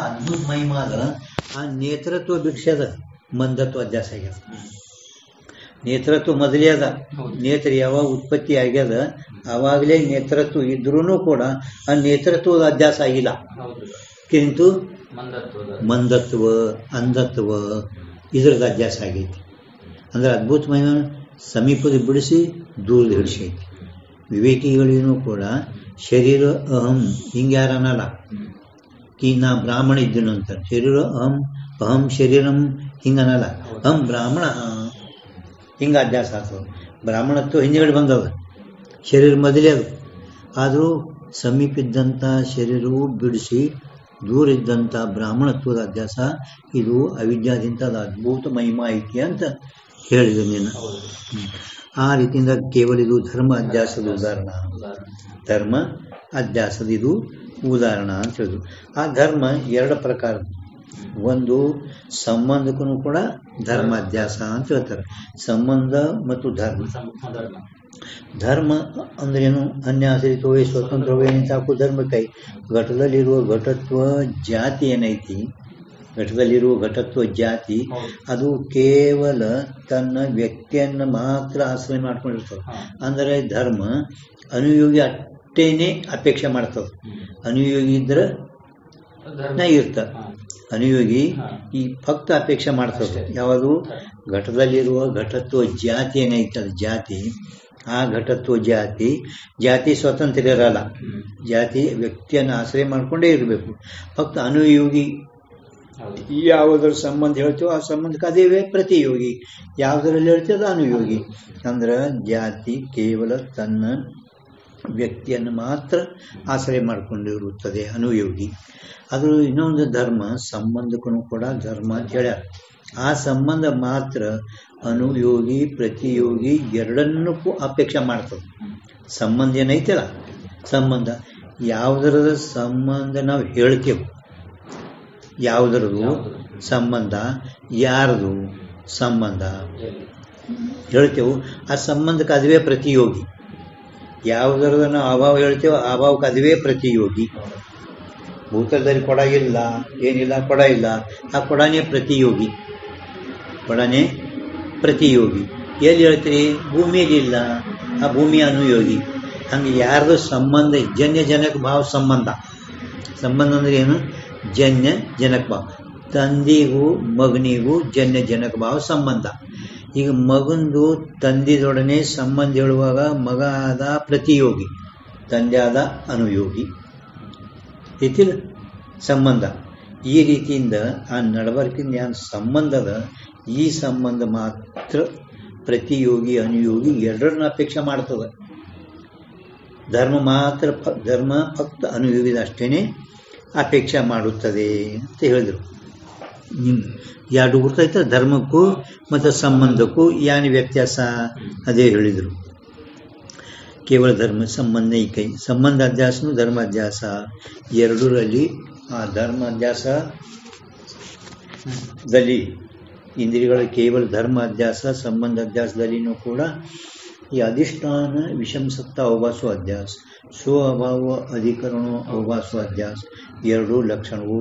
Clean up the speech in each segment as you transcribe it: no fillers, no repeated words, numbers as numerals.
ಅದ್ಭುತ ಮಹಿಮಾ ಅದ. ಆ ನೇತೃತ್ವ ಬಿಡಿಸ್ಯದ, ಮಂದತ್ವ ಅಧ್ಯಾಸ ಆಗ್ಯದ. ನೇತೃತ್ವ ಮೊದಲೇ ಅದ. ನೇತ್ರ ಯಾವಾಗ ಉತ್ಪತ್ತಿ ಆಗ್ಯದ ಆವಾಗಲೇ ನೇತೃತ್ವ ಇದ್ರೂ ಕೂಡ ಆ ನೇತೃತ್ವದ ಅಧ್ಯಾಸ ಆಗಿಲ್ಲ. ಕಿಂತು ಮಂದತ್ವ ಅಂಧತ್ವ ಇದ್ರದ್ದು ಅಧ್ಯಾಸ ಆಗೈತಿ. ಅಂದ್ರೆ ಅದ್ಭುತ ಮಹಿಮಾ ಸಮೀಪದ ಬಿಡಿಸಿ ದೂರದ ಹಿಡಿಸೈತಿ. ವಿವೇಕಿಗಳೇನೂ ಕೂಡ ಶರೀರ ಅಹಂ ಹಿಂಗೆ ಯಾರನ್ನಲ್ಲ, ನಾ ಬ್ರಾಹ್ಮಣ ಇದ್ದೀನು ಅಂತ. ಶರೀರ ಅಹಂ ಅಹಂ ಶರೀರಂ ಹಿಂಗನಲ್ಲ, ಅಹಂ ಬ್ರಾಹ್ಮಣ ಹಿಂಗೆ ಅಭ್ಯಾಸ ಆಗ್ತದೆ. ಬ್ರಾಹ್ಮಣತ್ವ ಹಿಂದೆಗಡೆ ಬಂದದ, ಶರೀರ ಮೊದಲೇ ಅದು. ಆದರೂ ಸಮೀಪಿದ್ದಂಥ ಶರೀರವು ಬಿಡಿಸಿ ದೂರ ಇದ್ದಂಥ ಬ್ರಾಹ್ಮಣತ್ವದ ಅಭ್ಯಾಸ ಇದು ಅವಿದ್ಯಾದಿಂದ ಅದ್ಭುತ ಮಹಿಮಾ ಐತಿ ಅಂತ ಹೇಳಿದ್ರು ನೀನು. ಆ ರೀತಿಯಿಂದ ಕೇವಲ ಇದು ಧರ್ಮ ಅಧ್ಯಾಸದ ಉದಾಹರಣ, ಧರ್ಮ ಅಧ್ಯಾಸದ ಇದು ಉದಾಹರಣ ಅಂತ ಹೇಳಿದ್ರು. ಆ ಧರ್ಮ ಎರಡು ಪ್ರಕಾರ. ಒಂದು ಸಂಬಂಧಕ್ಕೂ ಕೂಡ ಧರ್ಮ ಅಧ್ಯಾಸ ಅಂತ ಹೇಳ್ತಾರೆ. ಸಂಬಂಧ ಮತ್ತು ಧರ್ಮ. ಧರ್ಮ ಅಂದ್ರೇನು? ಅನ್ಯಾಶ್ರಿತವೇ ಸ್ವತಂತ್ರವೇ ಸಾಕು ಧರ್ಮಕ್ಕೈ. ಘಟದಲ್ಲಿರುವ ಘಟತ್ವ ಜಾತಿ ಏನೈತಿ, ಘಟದಲ್ಲಿರುವ ಘಟತ್ವ ಜಾತಿ ಅದು ಕೇವಲ ತನ್ನ ವ್ಯಕ್ತಿಯನ್ನು ಮಾತ್ರ ಆಶ್ರಯ ಮಾಡ್ಕೊಂಡಿರ್ತದೆ. ಅಂದರೆ ಧರ್ಮ ಅನುಯೋಗಿ ಅಷ್ಟೇನೆ ಅಪೇಕ್ಷೆ ಮಾಡ್ತದೆ. ಅನುಯೋಗಿ ಇದ್ರೆ ಇರ್ತ, ಅನುಯೋಗಿ ಈ ಭಕ್ತ ಅಪೇಕ್ಷೆ ಮಾಡ್ತದೆ. ಯಾವುದು? ಘಟದಲ್ಲಿರುವ ಘಟತ್ವ ಜಾತಿ ಏನೈತದ ಜಾತಿ, ಆ ಘಟತ್ವ ಜಾತಿ ಸ್ವತಂತ್ರ ಇರಲ್ಲ. ಜಾತಿ ವ್ಯಕ್ತಿಯನ್ನು ಆಶ್ರಯ ಮಾಡ್ಕೊಂಡೇ ಇರಬೇಕು. ಭಕ್ತ ಅನುಯೋಗಿ ಯಾವುದರ ಸಂಬಂಧ ಹೇಳ್ತೀವೋ ಆ ಸಂಬಂಧಕ್ಕೆ ಅದೇ ಪ್ರತಿಯೋಗಿ. ಯಾವುದರಲ್ಲಿ ಹೇಳ್ತೀವೋ ಅದು ಅನುಯೋಗಿ. ಅಂದ್ರೆ ಜಾತಿ ಕೇವಲ ತನ್ನ ವ್ಯಕ್ತಿಯನ್ನು ಮಾತ್ರ ಆಶ್ರಯ ಮಾಡಿಕೊಂಡಿರುತ್ತದೆ, ಅನುಯೋಗಿ. ಅದು ಇನ್ನೊಂದು ಧರ್ಮ, ಸಂಬಂಧಕ್ಕೂ ಕೂಡ ಧರ್ಮ ಅಂತ ಹೇಳ್ಯಾರ. ಆ ಸಂಬಂಧ ಮಾತ್ರ ಅನುಯೋಗಿ ಪ್ರತಿಯೋಗಿ ಎರಡನ್ನೂ ಅಪೇಕ್ಷೆ ಮಾಡ್ತದೆ. ಸಂಬಂಧ ಏನೈತಲ್ಲ, ಸಂಬಂಧ ಯಾವುದರದ ಸಂಬಂಧ ನಾವು ಹೇಳ್ತೇವೆ, ಯಾವುದರದು ಸಂಬಂಧ, ಯಾರದು ಸಂಬಂಧ ಹೇಳ್ತೇವೆ, ಆ ಸಂಬಂಧಕ್ಕೆ ಅದುವೇ ಪ್ರತಿಯೋಗಿ. ಯಾವುದರದ ನಾವು ಅಭಾವ ಹೇಳ್ತೇವೆ ಆ ಅಭಾವಕ್ಕೆ ಅದುವೇ ಪ್ರತಿಯೋಗಿ. ಭೂತಲದಲ್ಲಿ ಕೊಡ ಇಲ್ಲ, ಏನಿಲ್ಲ, ಕೊಡ ಇಲ್ಲ, ಆ ಕೊಡನೇ ಪ್ರತಿಯೋಗಿ. ಕೊಡನೇ ಪ್ರತಿಯೋಗಿ. ಎಲ್ಲಿ ಹೇಳ್ತೀರಿ? ಭೂಮಿಯಲ್ಲಿ ಇಲ್ಲ, ಆ ಭೂಮಿ ಅನುಯೋಗಿ. ಹಂಗೆ ಯಾರ್ದು ಸಂಬಂಧ? ಜನ್ಯ ಜನಕ ಭಾವ ಸಂಬಂಧ. ಸಂಬಂಧ ಅಂದ್ರೆ ಏನು? ಜನ್ಯ ಜನಕ ಭಾವ. ತಂದೆಗೂ ಮಗನಿಗೂ ಜನ್ಯ ಜನಕ ಭಾವ ಸಂಬಂಧ. ಈಗ ಮಗಂದು ತಂದೆದೊಡನೆ ಸಂಬಂಧ ಹೇಳುವಾಗ ಮಗ ಆದ ಪ್ರತಿಯೋಗಿ, ತಂದೆ ಆದ ಅನುಯೋಗಿ. ಐತಿಲ್ಲ ಸಂಬಂಧ. ಈ ರೀತಿಯಿಂದ ಆ ನಡವಳಿಕೆಯಿಂದ ಏನು ಸಂಬಂಧದ, ಈ ಸಂಬಂಧ ಮಾತ್ರ ಪ್ರತಿಯೋಗಿ ಅನುಯೋಗಿ ಎರಡರನ್ನ ಅಪೇಕ್ಷೆ ಮಾಡ್ತದೆ. ಧರ್ಮ ಮಾತ್ರ ಧರ್ಮ ಫಕ್ತ ಅನುಯೋಗಿದ ಅಷ್ಟೇನೆ ಅಪೇಕ್ಷೆ ಮಾಡುತ್ತದೆ ಅಂತ ಹೇಳಿದರು. ಎರಡು ಗುರ್ತೈತೆ ಧರ್ಮಕ್ಕೂ ಮತ್ತು ಸಂಬಂಧಕ್ಕೂ ಏನು ವ್ಯತ್ಯಾಸ ಅದೇ ಹೇಳಿದರು. ಕೇವಲ ಧರ್ಮ ಸಂಬಂಧ ಕೈ ಸಂಬಂಧ ಅಧ್ಯಾಸನು ಧರ್ಮ ಅಧ್ಯಾಸ ಎರಡರಲ್ಲಿ. ಆ ಧರ್ಮ ಅಧ್ಯಾಸದಲ್ಲಿ ಇಂದ್ರಿಯಗಳ ಕೇವಲ ಧರ್ಮ ಅಧ್ಯಾಸ, ಸಂಬಂಧ ಅಧ್ಯಾಸದಲ್ಲಿನೂ ಕೂಡ ಈ ಅಧಿಷ್ಠಾನ ವಿಷಂಸತ್ತ ಅವಭಾಸೋ ಅಧ್ಯಾಸ, ಸ್ವ ಅಭಾವ ಅಧಿಕರಣ ಅವಭಾಸೋ ಅಧ್ಯಾಸ ಎರಡೂ ಲಕ್ಷಣವು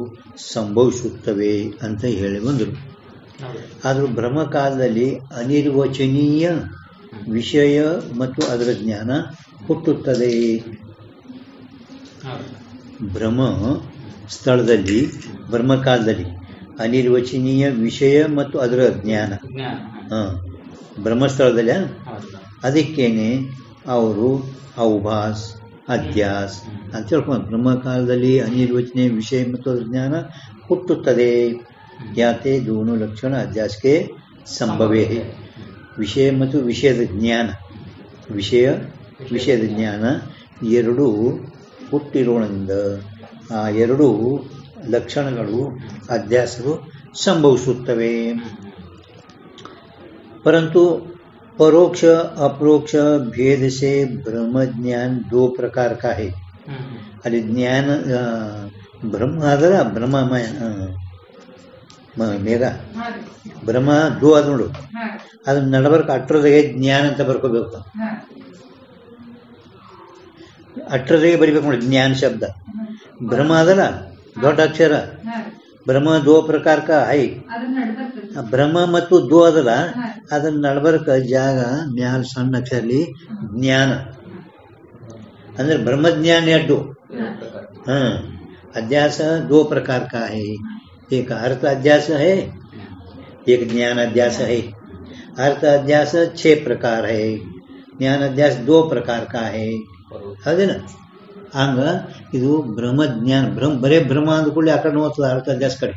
ಸಂಭವಿಸುತ್ತವೆ ಅಂತ ಹೇಳಿ ಬಂದರು. ಆದರೂ ಬ್ರಹ್ಮಕಾಲದಲ್ಲಿ ಅನಿರ್ವಚನೀಯ ವಿಷಯ ಮತ್ತು ಅದರ ಜ್ಞಾನ ಹುಟ್ಟುತ್ತದೆ. ಬ್ರಹ್ಮ ಸ್ಥಳದಲ್ಲಿ ಬ್ರಹ್ಮಕಾಲದಲ್ಲಿ ಅನಿರ್ವಚನೀಯ ವಿಷಯ ಮತ್ತು ಅದರ ಜ್ಞಾನ ಬ್ರಹ್ಮಸ್ಥಳದಲ್ಲಿ ಅದಕ್ಕೇನೆ ಅವರು ಅವಭಾಸ್ ಅಧ್ಯಾಸ್ ಅಂತ ಹೇಳ್ಕೊಂಡು ಬ್ರಹ್ಮಕಾಲದಲ್ಲಿ ಅನಿರ್ವಚನೀಯ ವಿಷಯ ಮತ್ತು ಅದರ ಜ್ಞಾನ ಹುಟ್ಟುತ್ತದೆ. ಯಾತೆ ದೋನು ಲಕ್ಷಣ ಅಧ್ಯಾಸಕ್ಕೆ ಸಂಭವೇ. ವಿಷಯ ಮತ್ತು ವಿಷಯದ ಜ್ಞಾನ, ವಿಷಯದ ಜ್ಞಾನ ಎರಡೂ ಹುಟ್ಟಿರೋದ್ರಿಂದ ಆ ಎರಡೂ ಲಕ್ಷಣಗಳು ಅಧ್ಯಾಸಗಳು ಸಂಭವಿಸುತ್ತವೆ. ಪರಂತು परोक्ष अप्रोक्ष भेद से ब्रह्म ज्ञान दो प्रकार का है. ಅಲ್ಲಿ ಜ್ಞಾನ ಬ್ರಹ್ಮ ಅದರ ಬ್ರಹ್ಮಮಯ ಮೇಘ ಬ್ರಹ್ಮ ದೋ ಅದು ನೋಡು, ಅದನ್ನ ನಡಬರ್ಕ ಅಟ್ರದಾಗೆ ಜ್ಞಾನ ಅಂತ ಬರ್ಕೋಬೇಕು. ಅಟ್ರದಾಗೆ ಬರಿಬೇಕು ನೋಡಿ ಜ್ಞಾನ ಶಬ್ದ. ಬ್ರಹ್ಮ ಅದಲ್ಲ ದೊಡ್ಡ ಅಕ್ಷರ ಬ್ರಹ್ಮ ದೋ ಪ್ರಕಾರ है ಬ್ರಹ್ಮ ಮತ್ತು ದೋ ಅದಲ್ಲ ಅದನ್ನ ನಡಬರ್ಕ ಜಾಗ ಮ್ಯಾಲ ಸಣ್ಣ ಅಕ್ಷರಲ್ಲಿ ಜ್ಞಾನ ಅಂದ್ರೆ ಬ್ರಹ್ಮಜ್ञान एड्डू अध्यास दो प्रकार का है एक अर्थ अध्यास है एक ज्ञान अध्यास है अर्थ अध्यास 6 प्रकार है ज्ञान अध्यास 2 प्रकार का है ಹೌದೇನ ಹಂಗ ಇದು ಬ್ರಹ್ಮಜ್ಞಾನ ಬರೇ ಬ್ರಹ್ಮ ಅಂದ್ಕೊಳ್ಳಿ ಆ ಕಡೆ ನೋಡ್ತದ ಅರ್ಥ ಅಧ್ಯಾಸ ಕಡೆ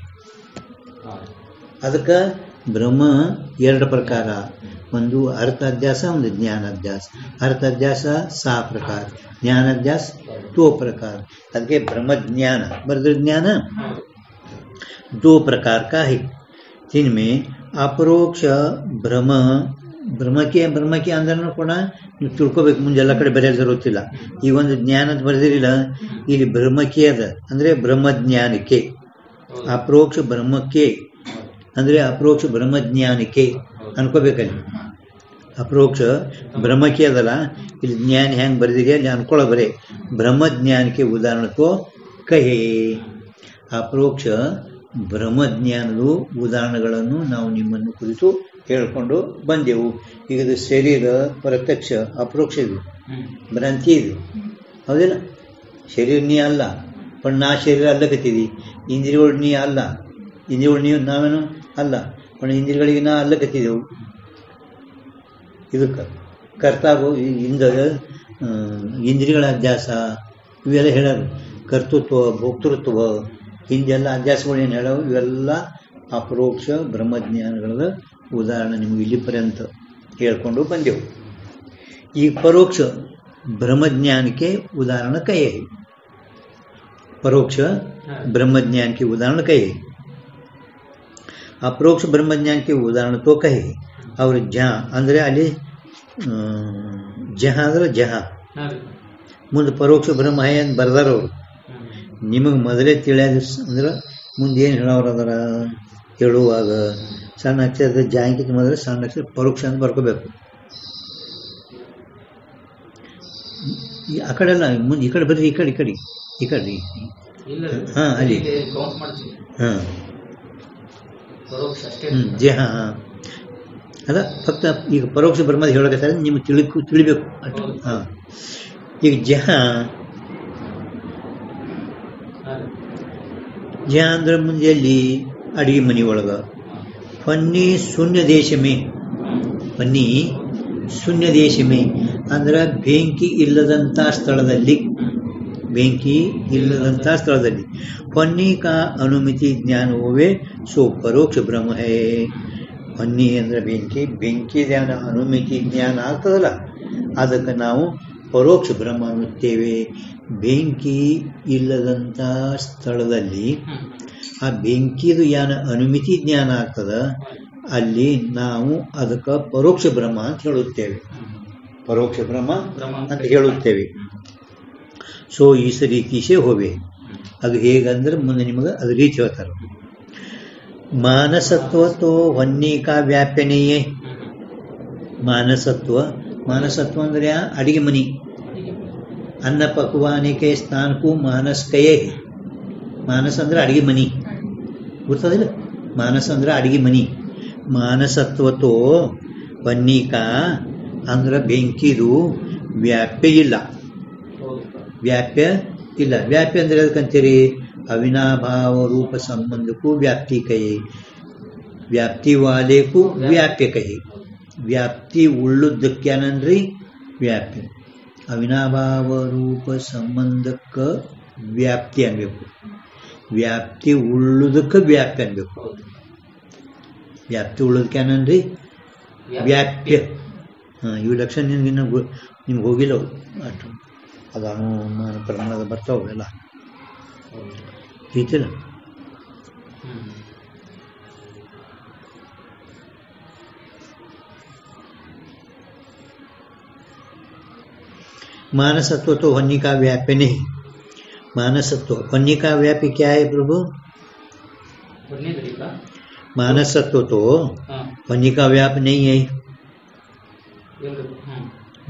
ಅದಕ್ಕೆ ಬ್ರಹ್ಮ 2 ಪ್ರಕಾರ ಒಂದು अर्थ अध्यास ಒಂದು ज्ञान अध्यास अर्थ अध्यास 6 प्रकार ज्ञान अध्यास 2 प्रकार ಅದಕ್ಕೆ ब्रह्म ज्ञान बर्द ज्ञान 2 प्रकार का है जिनमें अपरोक्ष ಬ್ರಹ್ಮಕ್ಕೆ ಅಂದ್ರೂ ಕೂಡ ನೀವು ತಿಳ್ಕೋಬೇಕು ಮುಂದೆ ಎಲ್ಲ ಕಡೆ ಬರೆಯೋ ಜರುತ್ತಿಲ್ಲ ಈ ಒಂದು ಜ್ಞಾನದ ಬರೆದಿರಲಿಲ್ಲ ಇಲ್ಲಿ ಬ್ರಹ್ಮಕ್ಕೆ ಅದ ಅಂದ್ರೆ ಬ್ರಹ್ಮಜ್ಞಾನಕ್ಕೆ ಅಪರೋಕ್ಷ ಬ್ರಹ್ಮಕ್ಕೆ ಅಂದ್ರೆ ಅಪರೋಕ್ಷ ಬ್ರಹ್ಮಜ್ಞಾನಕ್ಕೆ ಅನ್ಕೋಬೇಕಲ್ಲಿ ಅಪರೋಕ್ಷ ಬ್ರಹ್ಮಕ್ಕೆ ಅದಲ್ಲ ಇಲ್ಲಿ ಜ್ಞಾನ ಹೆಂಗೆ ಬರೆದಿರಿ ಅಲ್ಲಿ ಅನ್ಕೊಳ್ಳೋ ಬರೇ ಬ್ರಹ್ಮಜ್ಞಾನಕ್ಕೆ ಉದಾಹರಣೆ ಕಹೆ ಅಪರೋಕ್ಷ ಬ್ರಹ್ಮಜ್ಞಾನದ ಉದಾಹರಣೆಗಳನ್ನು ನಾವು ನಿಮ್ಮನ್ನು ಕುರಿತು ಹೇಳ್ಕೊಂಡು ಬಂದೆವು ಈಗ ಇದು ಶರೀರ ಪ್ರತ್ಯಕ್ಷ ಅಪರೋಕ್ಷ ಇದು ಭ್ರಾಂತಿ ಇದು ಹೌದಿಲ್ಲ ಶರೀರ ನೀ ಅಲ್ಲ पण ನಾ ಶರೀರ ಅಲ್ಲಕತ್ತೀವಿ ಇಂದ್ರಿಯಗಳು ನೀ ಅಲ್ಲ ಇಂದ್ರಿಯಗಳು ನೀವು ನಾವೇನು ಅಲ್ಲ पण ಇಂದ್ರಿಯಗಳಿಗೆ ನಾ ಅಲ್ಲಕತ್ತಿದೆವು ಇದಕ್ಕೆ ಕರ್ತಾವು ಇಂದ ಇಂದ್ರಿಯಗಳ ಅಧ್ಯಾಸ ಇವೆಲ್ಲ ಹೇಳೋದು ಕರ್ತೃತ್ವ ಭೋಕ್ತೃತ್ವ ಹಿಂದೆಲ್ಲ ಅಧ್ಯಾಸಗಳು ಏನು ಹೇಳವು ಇವೆಲ್ಲ ಅಪರೋಕ್ಷ ಬ್ರಹ್ಮಜ್ಞಾನಗಳ ಉದಾಹರಣೆ ನಿಮಗೆ ಇಲ್ಲಿ ಪರ್ಯಂತ ಹೇಳ್ಕೊಂಡು ಬಂದೆವು ಈ ಪರೋಕ್ಷ ब्रह्मज्ञान के उदाहरण कहे परोक्ष ब्रह्मज्ञान के उदाहरण कहे अपरोक्ष ब्रह्मज्ञान के उदाहरण तो कहे और जहाँ अंदर ಅಲ್ಲಿ जहाँ ಅಂದ್ರೆ जहाँ ಮುಂದೆ ಪರೋಕ್ಷ ಬ್ರಹ್ಮ है ಅಂತ ಬರ್ದಾರವರು ನಿಮಗೆ ಮೊದಲೇ ತಿಳಿಯೋದು ಅಂದ್ರೆ ಮುಂದೆ ಏನು ಹೇಳೋರು ಅದರ ಹೇಳುವಾಗ ಸಣ್ಣ ಅಕ್ಷರದ ಜಾಂಕಿತ ಮೊದಲು ಸಣ್ಣ ಅಕ್ಷರ ಪರೋಕ್ಷ ಅಂತ ಬರ್ಕೋಬೇಕು ಆ ಕಡೆ ಅಲ್ಲ ಮುಂದೆ ಈ ಕಡೆ ಬರ್ರಿ ಈ ಕಡೆ ಹಾಂ ಅಲ್ಲಿ ಹಾಂ ಜೆ ಹಾಂ ಹಾಂ ಅದ ಫಕ್ತ ಈಗ ಪರೋಕ್ಷ ಬ್ರಹ್ಮದ ಹೇಳಕತ್ತಾರೆ ನಿಮ್ಗೆ ತಿಳಿಬೇಕು ಅಷ್ಟು ಹಾಂ ಈಗ ಜಹ ಅಂದ್ರೆ ಮುಂದೆ ಅಲ್ಲಿ ಅಡಿಗೆ ಮನೆ ಒಳಗೆ ಫನ್ನಿ ಶೂನ್ಯ ದೇಶಮೇ ಅಂದ್ರೆ ಬೆಂಕಿ ಇಲ್ಲದಂಥ ಸ್ಥಳದಲ್ಲಿ ಫನ್ನಿ ಕಾ ಅನುಮಿತಿ ಜ್ಞಾನವೇ ಸೋ ಪರೋಕ್ಷ ಬ್ರಹ್ಮ ಹೇ ಫನ್ನಿ ಅಂದ್ರೆ ಬೆಂಕಿ ಜ್ಞಾನ ಅನುಮಿತಿ ಜ್ಞಾನ ಆಗ್ತದಲ್ಲ ಅದಕ್ಕೆ ನಾವು ಪರೋಕ್ಷ ಬ್ರಹ್ಮ ಅನ್ನುತ್ತೇವೆ ಬೆಂಕಿ ಇಲ್ಲದಂಥ ಸ್ಥಳದಲ್ಲಿ ಆ ಬೆಂಕಿದು ಯಾನ ಅನುಮಿತಿ ಜ್ಞಾನ ಆಗ್ತದ ಅಲ್ಲಿ ನಾವು ಅದಕ್ಕೆ ಪರೋಕ್ಷ ಬ್ರಹ್ಮ ಅಂತ ಹೇಳುತ್ತೇವೆ ಪರೋಕ್ಷ ಬ್ರಹ್ಮ ಅಂತ ಹೇಳುತ್ತೇವೆ ಸೊ ಈ ರೀತಿಸೇ ಹೋವೆ ಅದು ಹೇಗಂದ್ರೆ ಮುಂದೆ ನಿಮಗೆ ಅದು ರೀತಿ ಹೇಳ್ತಾರೆ ಮಾನಸತ್ವ ತೋ ಹೊನ್ನಿಕಾ ವ್ಯಾಪ್ಯನೆಯೇ ಮಾನಸತ್ವ ಅಂದ್ರೆ ಅಡಿಗೆ ಮನಿ ಅನ್ನ ಪಕ್ವಾನಿಕೆ ಸ್ಥಾನಕ್ಕೂ ಮಾನಸ್ಕಯೇ ಮಾನಸ ಅಂದ್ರೆ ಅಡಿಗೆ ಮನಿ ಗೊತ್ತದಿಲ್ಲ ಮಾನಸ ಅಂದ್ರೆ ಅಡಿಗೆ ಮನಿ ಮಾನಸತ್ವತೋ ವನ್ನಿಕಾ ಅಂದ್ರೆ ಬೆಂಕಿದು ವ್ಯಾಪ್ಯ ಇಲ್ಲ ವ್ಯಾಪ್ಯ ಅಂದ್ರೆ ಅದಕ್ಕಂತೀರಿ ಅವಿನಾಭಾವ ರೂಪ ಸಂಬಂಧಕ್ಕೂ ವ್ಯಾಪ್ತಿ ಕಹೆ ವ್ಯಾಪ್ತಿ ವಾಲೇಕು ವ್ಯಾಪ್ಯ ಕಹೆ ವ್ಯಾಪ್ತಿ ಉಳ್ಳುದಕ್ಕೇನನ್ರಿ ವ್ಯಾಪ್ತಿ ಅವಿನಾಭಾವ ರೂಪ ಸಂಬಂಧಕ್ಕ ವ್ಯಾಪ್ತಿ ಅನ್ಬೇಕು ವ್ಯಾಪ್ತಿ ಉಳ್ಳುದಕ್ಕೆ ವ್ಯಾಪ್ತಿ ಅನ್ಬೇಕು ವ್ಯಾಪ್ತಿ ಉಳ್ಳೋದಕ್ಕೇನನ್ರಿ ವ್ಯಾಪ್ಯ ಇವು ಲಕ್ಷಣ ನಿಮ್ಗೆ ಹೋಗಿಲ್ಲ ಅಷ್ಟು ಅದು ಅನುಮಾನ ಪ್ರಮಾಣದ ಬರ್ತಾವೆ ಎಲ್ಲ ಐತಿಲ್ಲ मानसत्व तो वन्य का व्याप्य नहीं मानसत्व वन्य का व्याप्य क्या है प्रभु मानसत्व तो वन्य का व्याप्य नहीं है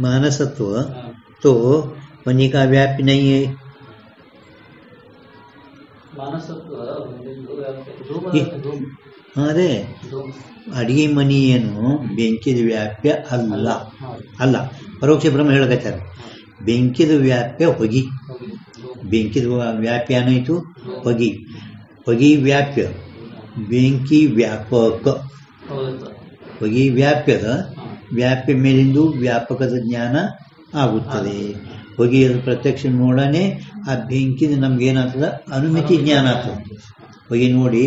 मानसत्व तो वन्य का व्याप्य नहीं है ಅದೇ ಅಡಿಗೆ ಮನಿ ಏನು ಬೆಂಕಿದ ವ್ಯಾಪ್ಯ ಅಲ್ಲ ಅಲ್ಲ. ಪರೋಕ್ಷ ಬ್ರಹ್ಮ ಹೇಳಕತ್ತಾರ ಬೆಂಕಿದ ವ್ಯಾಪ್ಯ ಹೊಗಿ. ಬೆಂಕಿದ ವ್ಯಾಪ್ಯ ಏನಾಯ್ತು? ಹೊಗಿ. ಹೊಗಿ ವ್ಯಾಪ್ಯ, ಬೆಂಕಿ ವ್ಯಾಪಕ. ಹೊಗಿ ವ್ಯಾಪ್ಯದ ವ್ಯಾಪ್ಯ ಮೇಲಿಂದು ವ್ಯಾಪಕದ ಜ್ಞಾನ ಆಗುತ್ತದೆ. ಹೊಗೆಯದು ಪ್ರತ್ಯಕ್ಷ ನೋಡನೆ ಆ ಬೆಂಕಿದ ನಮ್ಗೆ ಏನಾಗ್ತದ? ಅನುಮಿತಿ ಜ್ಞಾನ ಆಗ್ತದೆ. ಹೊಗೆ ನೋಡಿ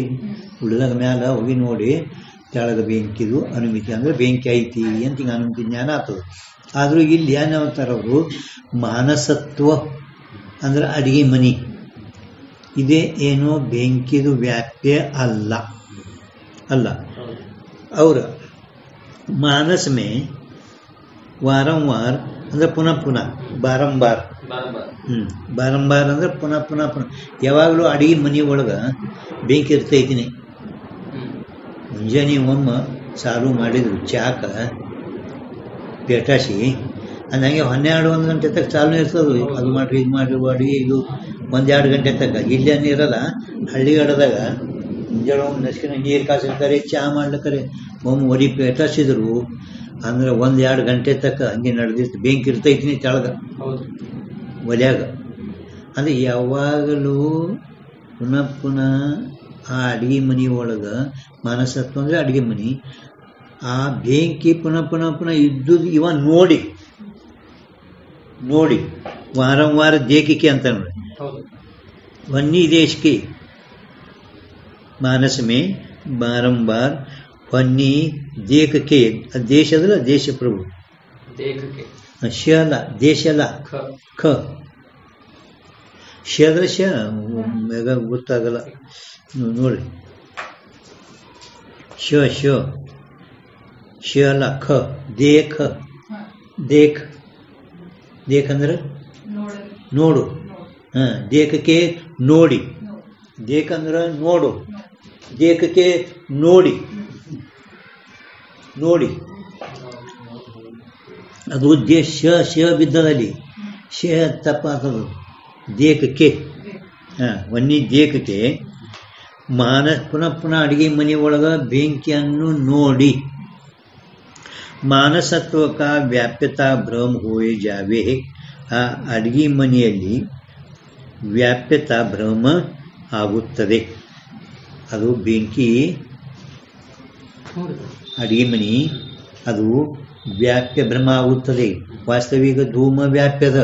ಉಳಿದಾಗ ಮ್ಯಾಲ ಹೊಗೆ ನೋಡಿ ಕೆಳಗ ಬೆಂಕಿದು ಅನುಮಿತಿ ಅಂದ್ರೆ ಬೆಂಕಿ ಐತಿ ಅಂತ ಹಿಂಗೆ ಅನುಮಿತಿ ಜ್ಞಾನ ಆಗ್ತದೆ. ಆದ್ರೂ ಇಲ್ಲಿ ಏನ್ ಹೇಳ್ತಾರ ಅವರು? ಮಾನಸತ್ವ ಅಂದ್ರೆ ಅಡಿಗೆ ಮನಿ ಇದೇ ಏನೋ ಬೆಂಕಿದು ವ್ಯಾಪ್ಯ ಅಲ್ಲ ಅಲ್ಲ. और मानस में वारंवार ಅಂದ್ರೆ ಪುನಃ ಪುನಃ ಬಾರಂಬಾರ್ ಬಾರಂಬಾರ್ ಅಂದ್ರೆ ಪುನಃ ಪುನಃ ಪುನಃ ಯಾವಾಗಲೂ ಅಡಿಗೆ ಮನೆ ಒಳಗ ಬೆಂಕಿ ಇರ್ತೈತಿನಿ. ಮುಂಜಾನೆ ಒಮ್ಮ ಚಾಲು ಮಾಡಿದ್ರು ಚಾಕ ಪೇಟಾಸಿ ಹಂಗೆ 12-1 ಗಂಟೆ ತಕ್ಕ ಚಾಲು ಇರ್ತದೆ. ಅದು ಮಾಡ್ರಿ ಇದು ಮಾಡ್ರಿ ಅಡಿಗೆ ಇದು 1-2 ಗಂಟೆ ತಕ್ಕ. ಇಲ್ಲೇನು ಇರಲ್ಲ. ಹಳ್ಳಿಗಡದಾಗ ಮುಂಜಾನೆ ಒಮ್ಮೆ ನಸ್ಕಿನ ನೀರು ಕಾಸಿರ್ತಾರೆ, ಚಹಾ ಮಾಡ್ಲಿಕ್ಕಾರೆ ಒಮ್ಮೆ ಒಡಿ ಪೇಟಾಸಿದ್ರು ಅಂದ್ರೆ 1-2 ಗಂಟೆ ತಕ್ಕ ಹಂಗೆ ನಡೆದಿತ್ತು. ಬೆಂಕಿ ಇರ್ತೈತಿನಿ ತೆಳಗ ಒಲ್ಯಾಗ. ಅಂದ್ರೆ ಯಾವಾಗಲೂ ಪುನಃ ಪುನಃ ಆ ಅಡಿಗೆ ಮನಿ ಒಳಗ ಮಾನಸತ್ವ ಅಂದ್ರೆ ಅಡಿಗೆ ಮನಿ ಆ ಬೆಂಕಿ ಪುನಃ ಪುನಃ ಪುನಃ ಇದ್ದುದು ಇವ ನೋಡಿ ನೋಡಿ ವಾರಂವಾರ ದೇಕಿಕೆ ಅಂತ ನೋಡಿ वन्नी देश के मानस में बारंबार वन्नी देख के देश ಅದಲ್ಲ ದೇಶ ಪ್ರಭು देख के ಶಲ ದೇಶ ಅಲ್ಲ ಖ ಶದ ಶ ಮೇಗ ಗೊತ್ತಾಗಲ್ಲ ನೋಡಿ ಶ ಶ ಶಲ ಖ ದೇಖ ದೇಖ ದೇಖ ಅಂದ್ರೆ ನೋಡು. ದೇಖಕ್ಕೆ ನೋಡಿ. ದೇಖ ಅಂದ್ರೆ ನೋಡು. ದೇಖಕ್ಕೆ ನೋಡಿ ನೋಡಿ ಅದು ದೇಶ ಶ ಬಿದ್ದದಲ್ಲಿ ಶ ತಪ್ಪಾಗ್ತದೆ. ದೇಖಕ್ಕೆ ವನ್ನಿ ದೇಖಕ್ಕೆ ಪುನಃ ಪುನಃ ಅಡಿಗೆ ಮನೆ ಒಳಗ ಬೆಂಕಿಯನ್ನು ನೋಡಿ ಮಾನಸತ್ವ का व्याप्यता भ्रम होए जावे. ಆ ಅಡಿಗೆ ಮನೆಯಲ್ಲಿ ವ್ಯಾಪ್ಯತಾ ಭ್ರಮ ಆಗುತ್ತದೆ. ಅದು ಬೆಂಕಿ ಅಡಿಗೆ ಮನಿ ಅದು ವ್ಯಾಪ್ಯ ಭ್ರಮ ಆಗುತ್ತದೆ. ವಾಸ್ತವಿಕ ಧೂಮ ವ್ಯಾಪ್ಯದ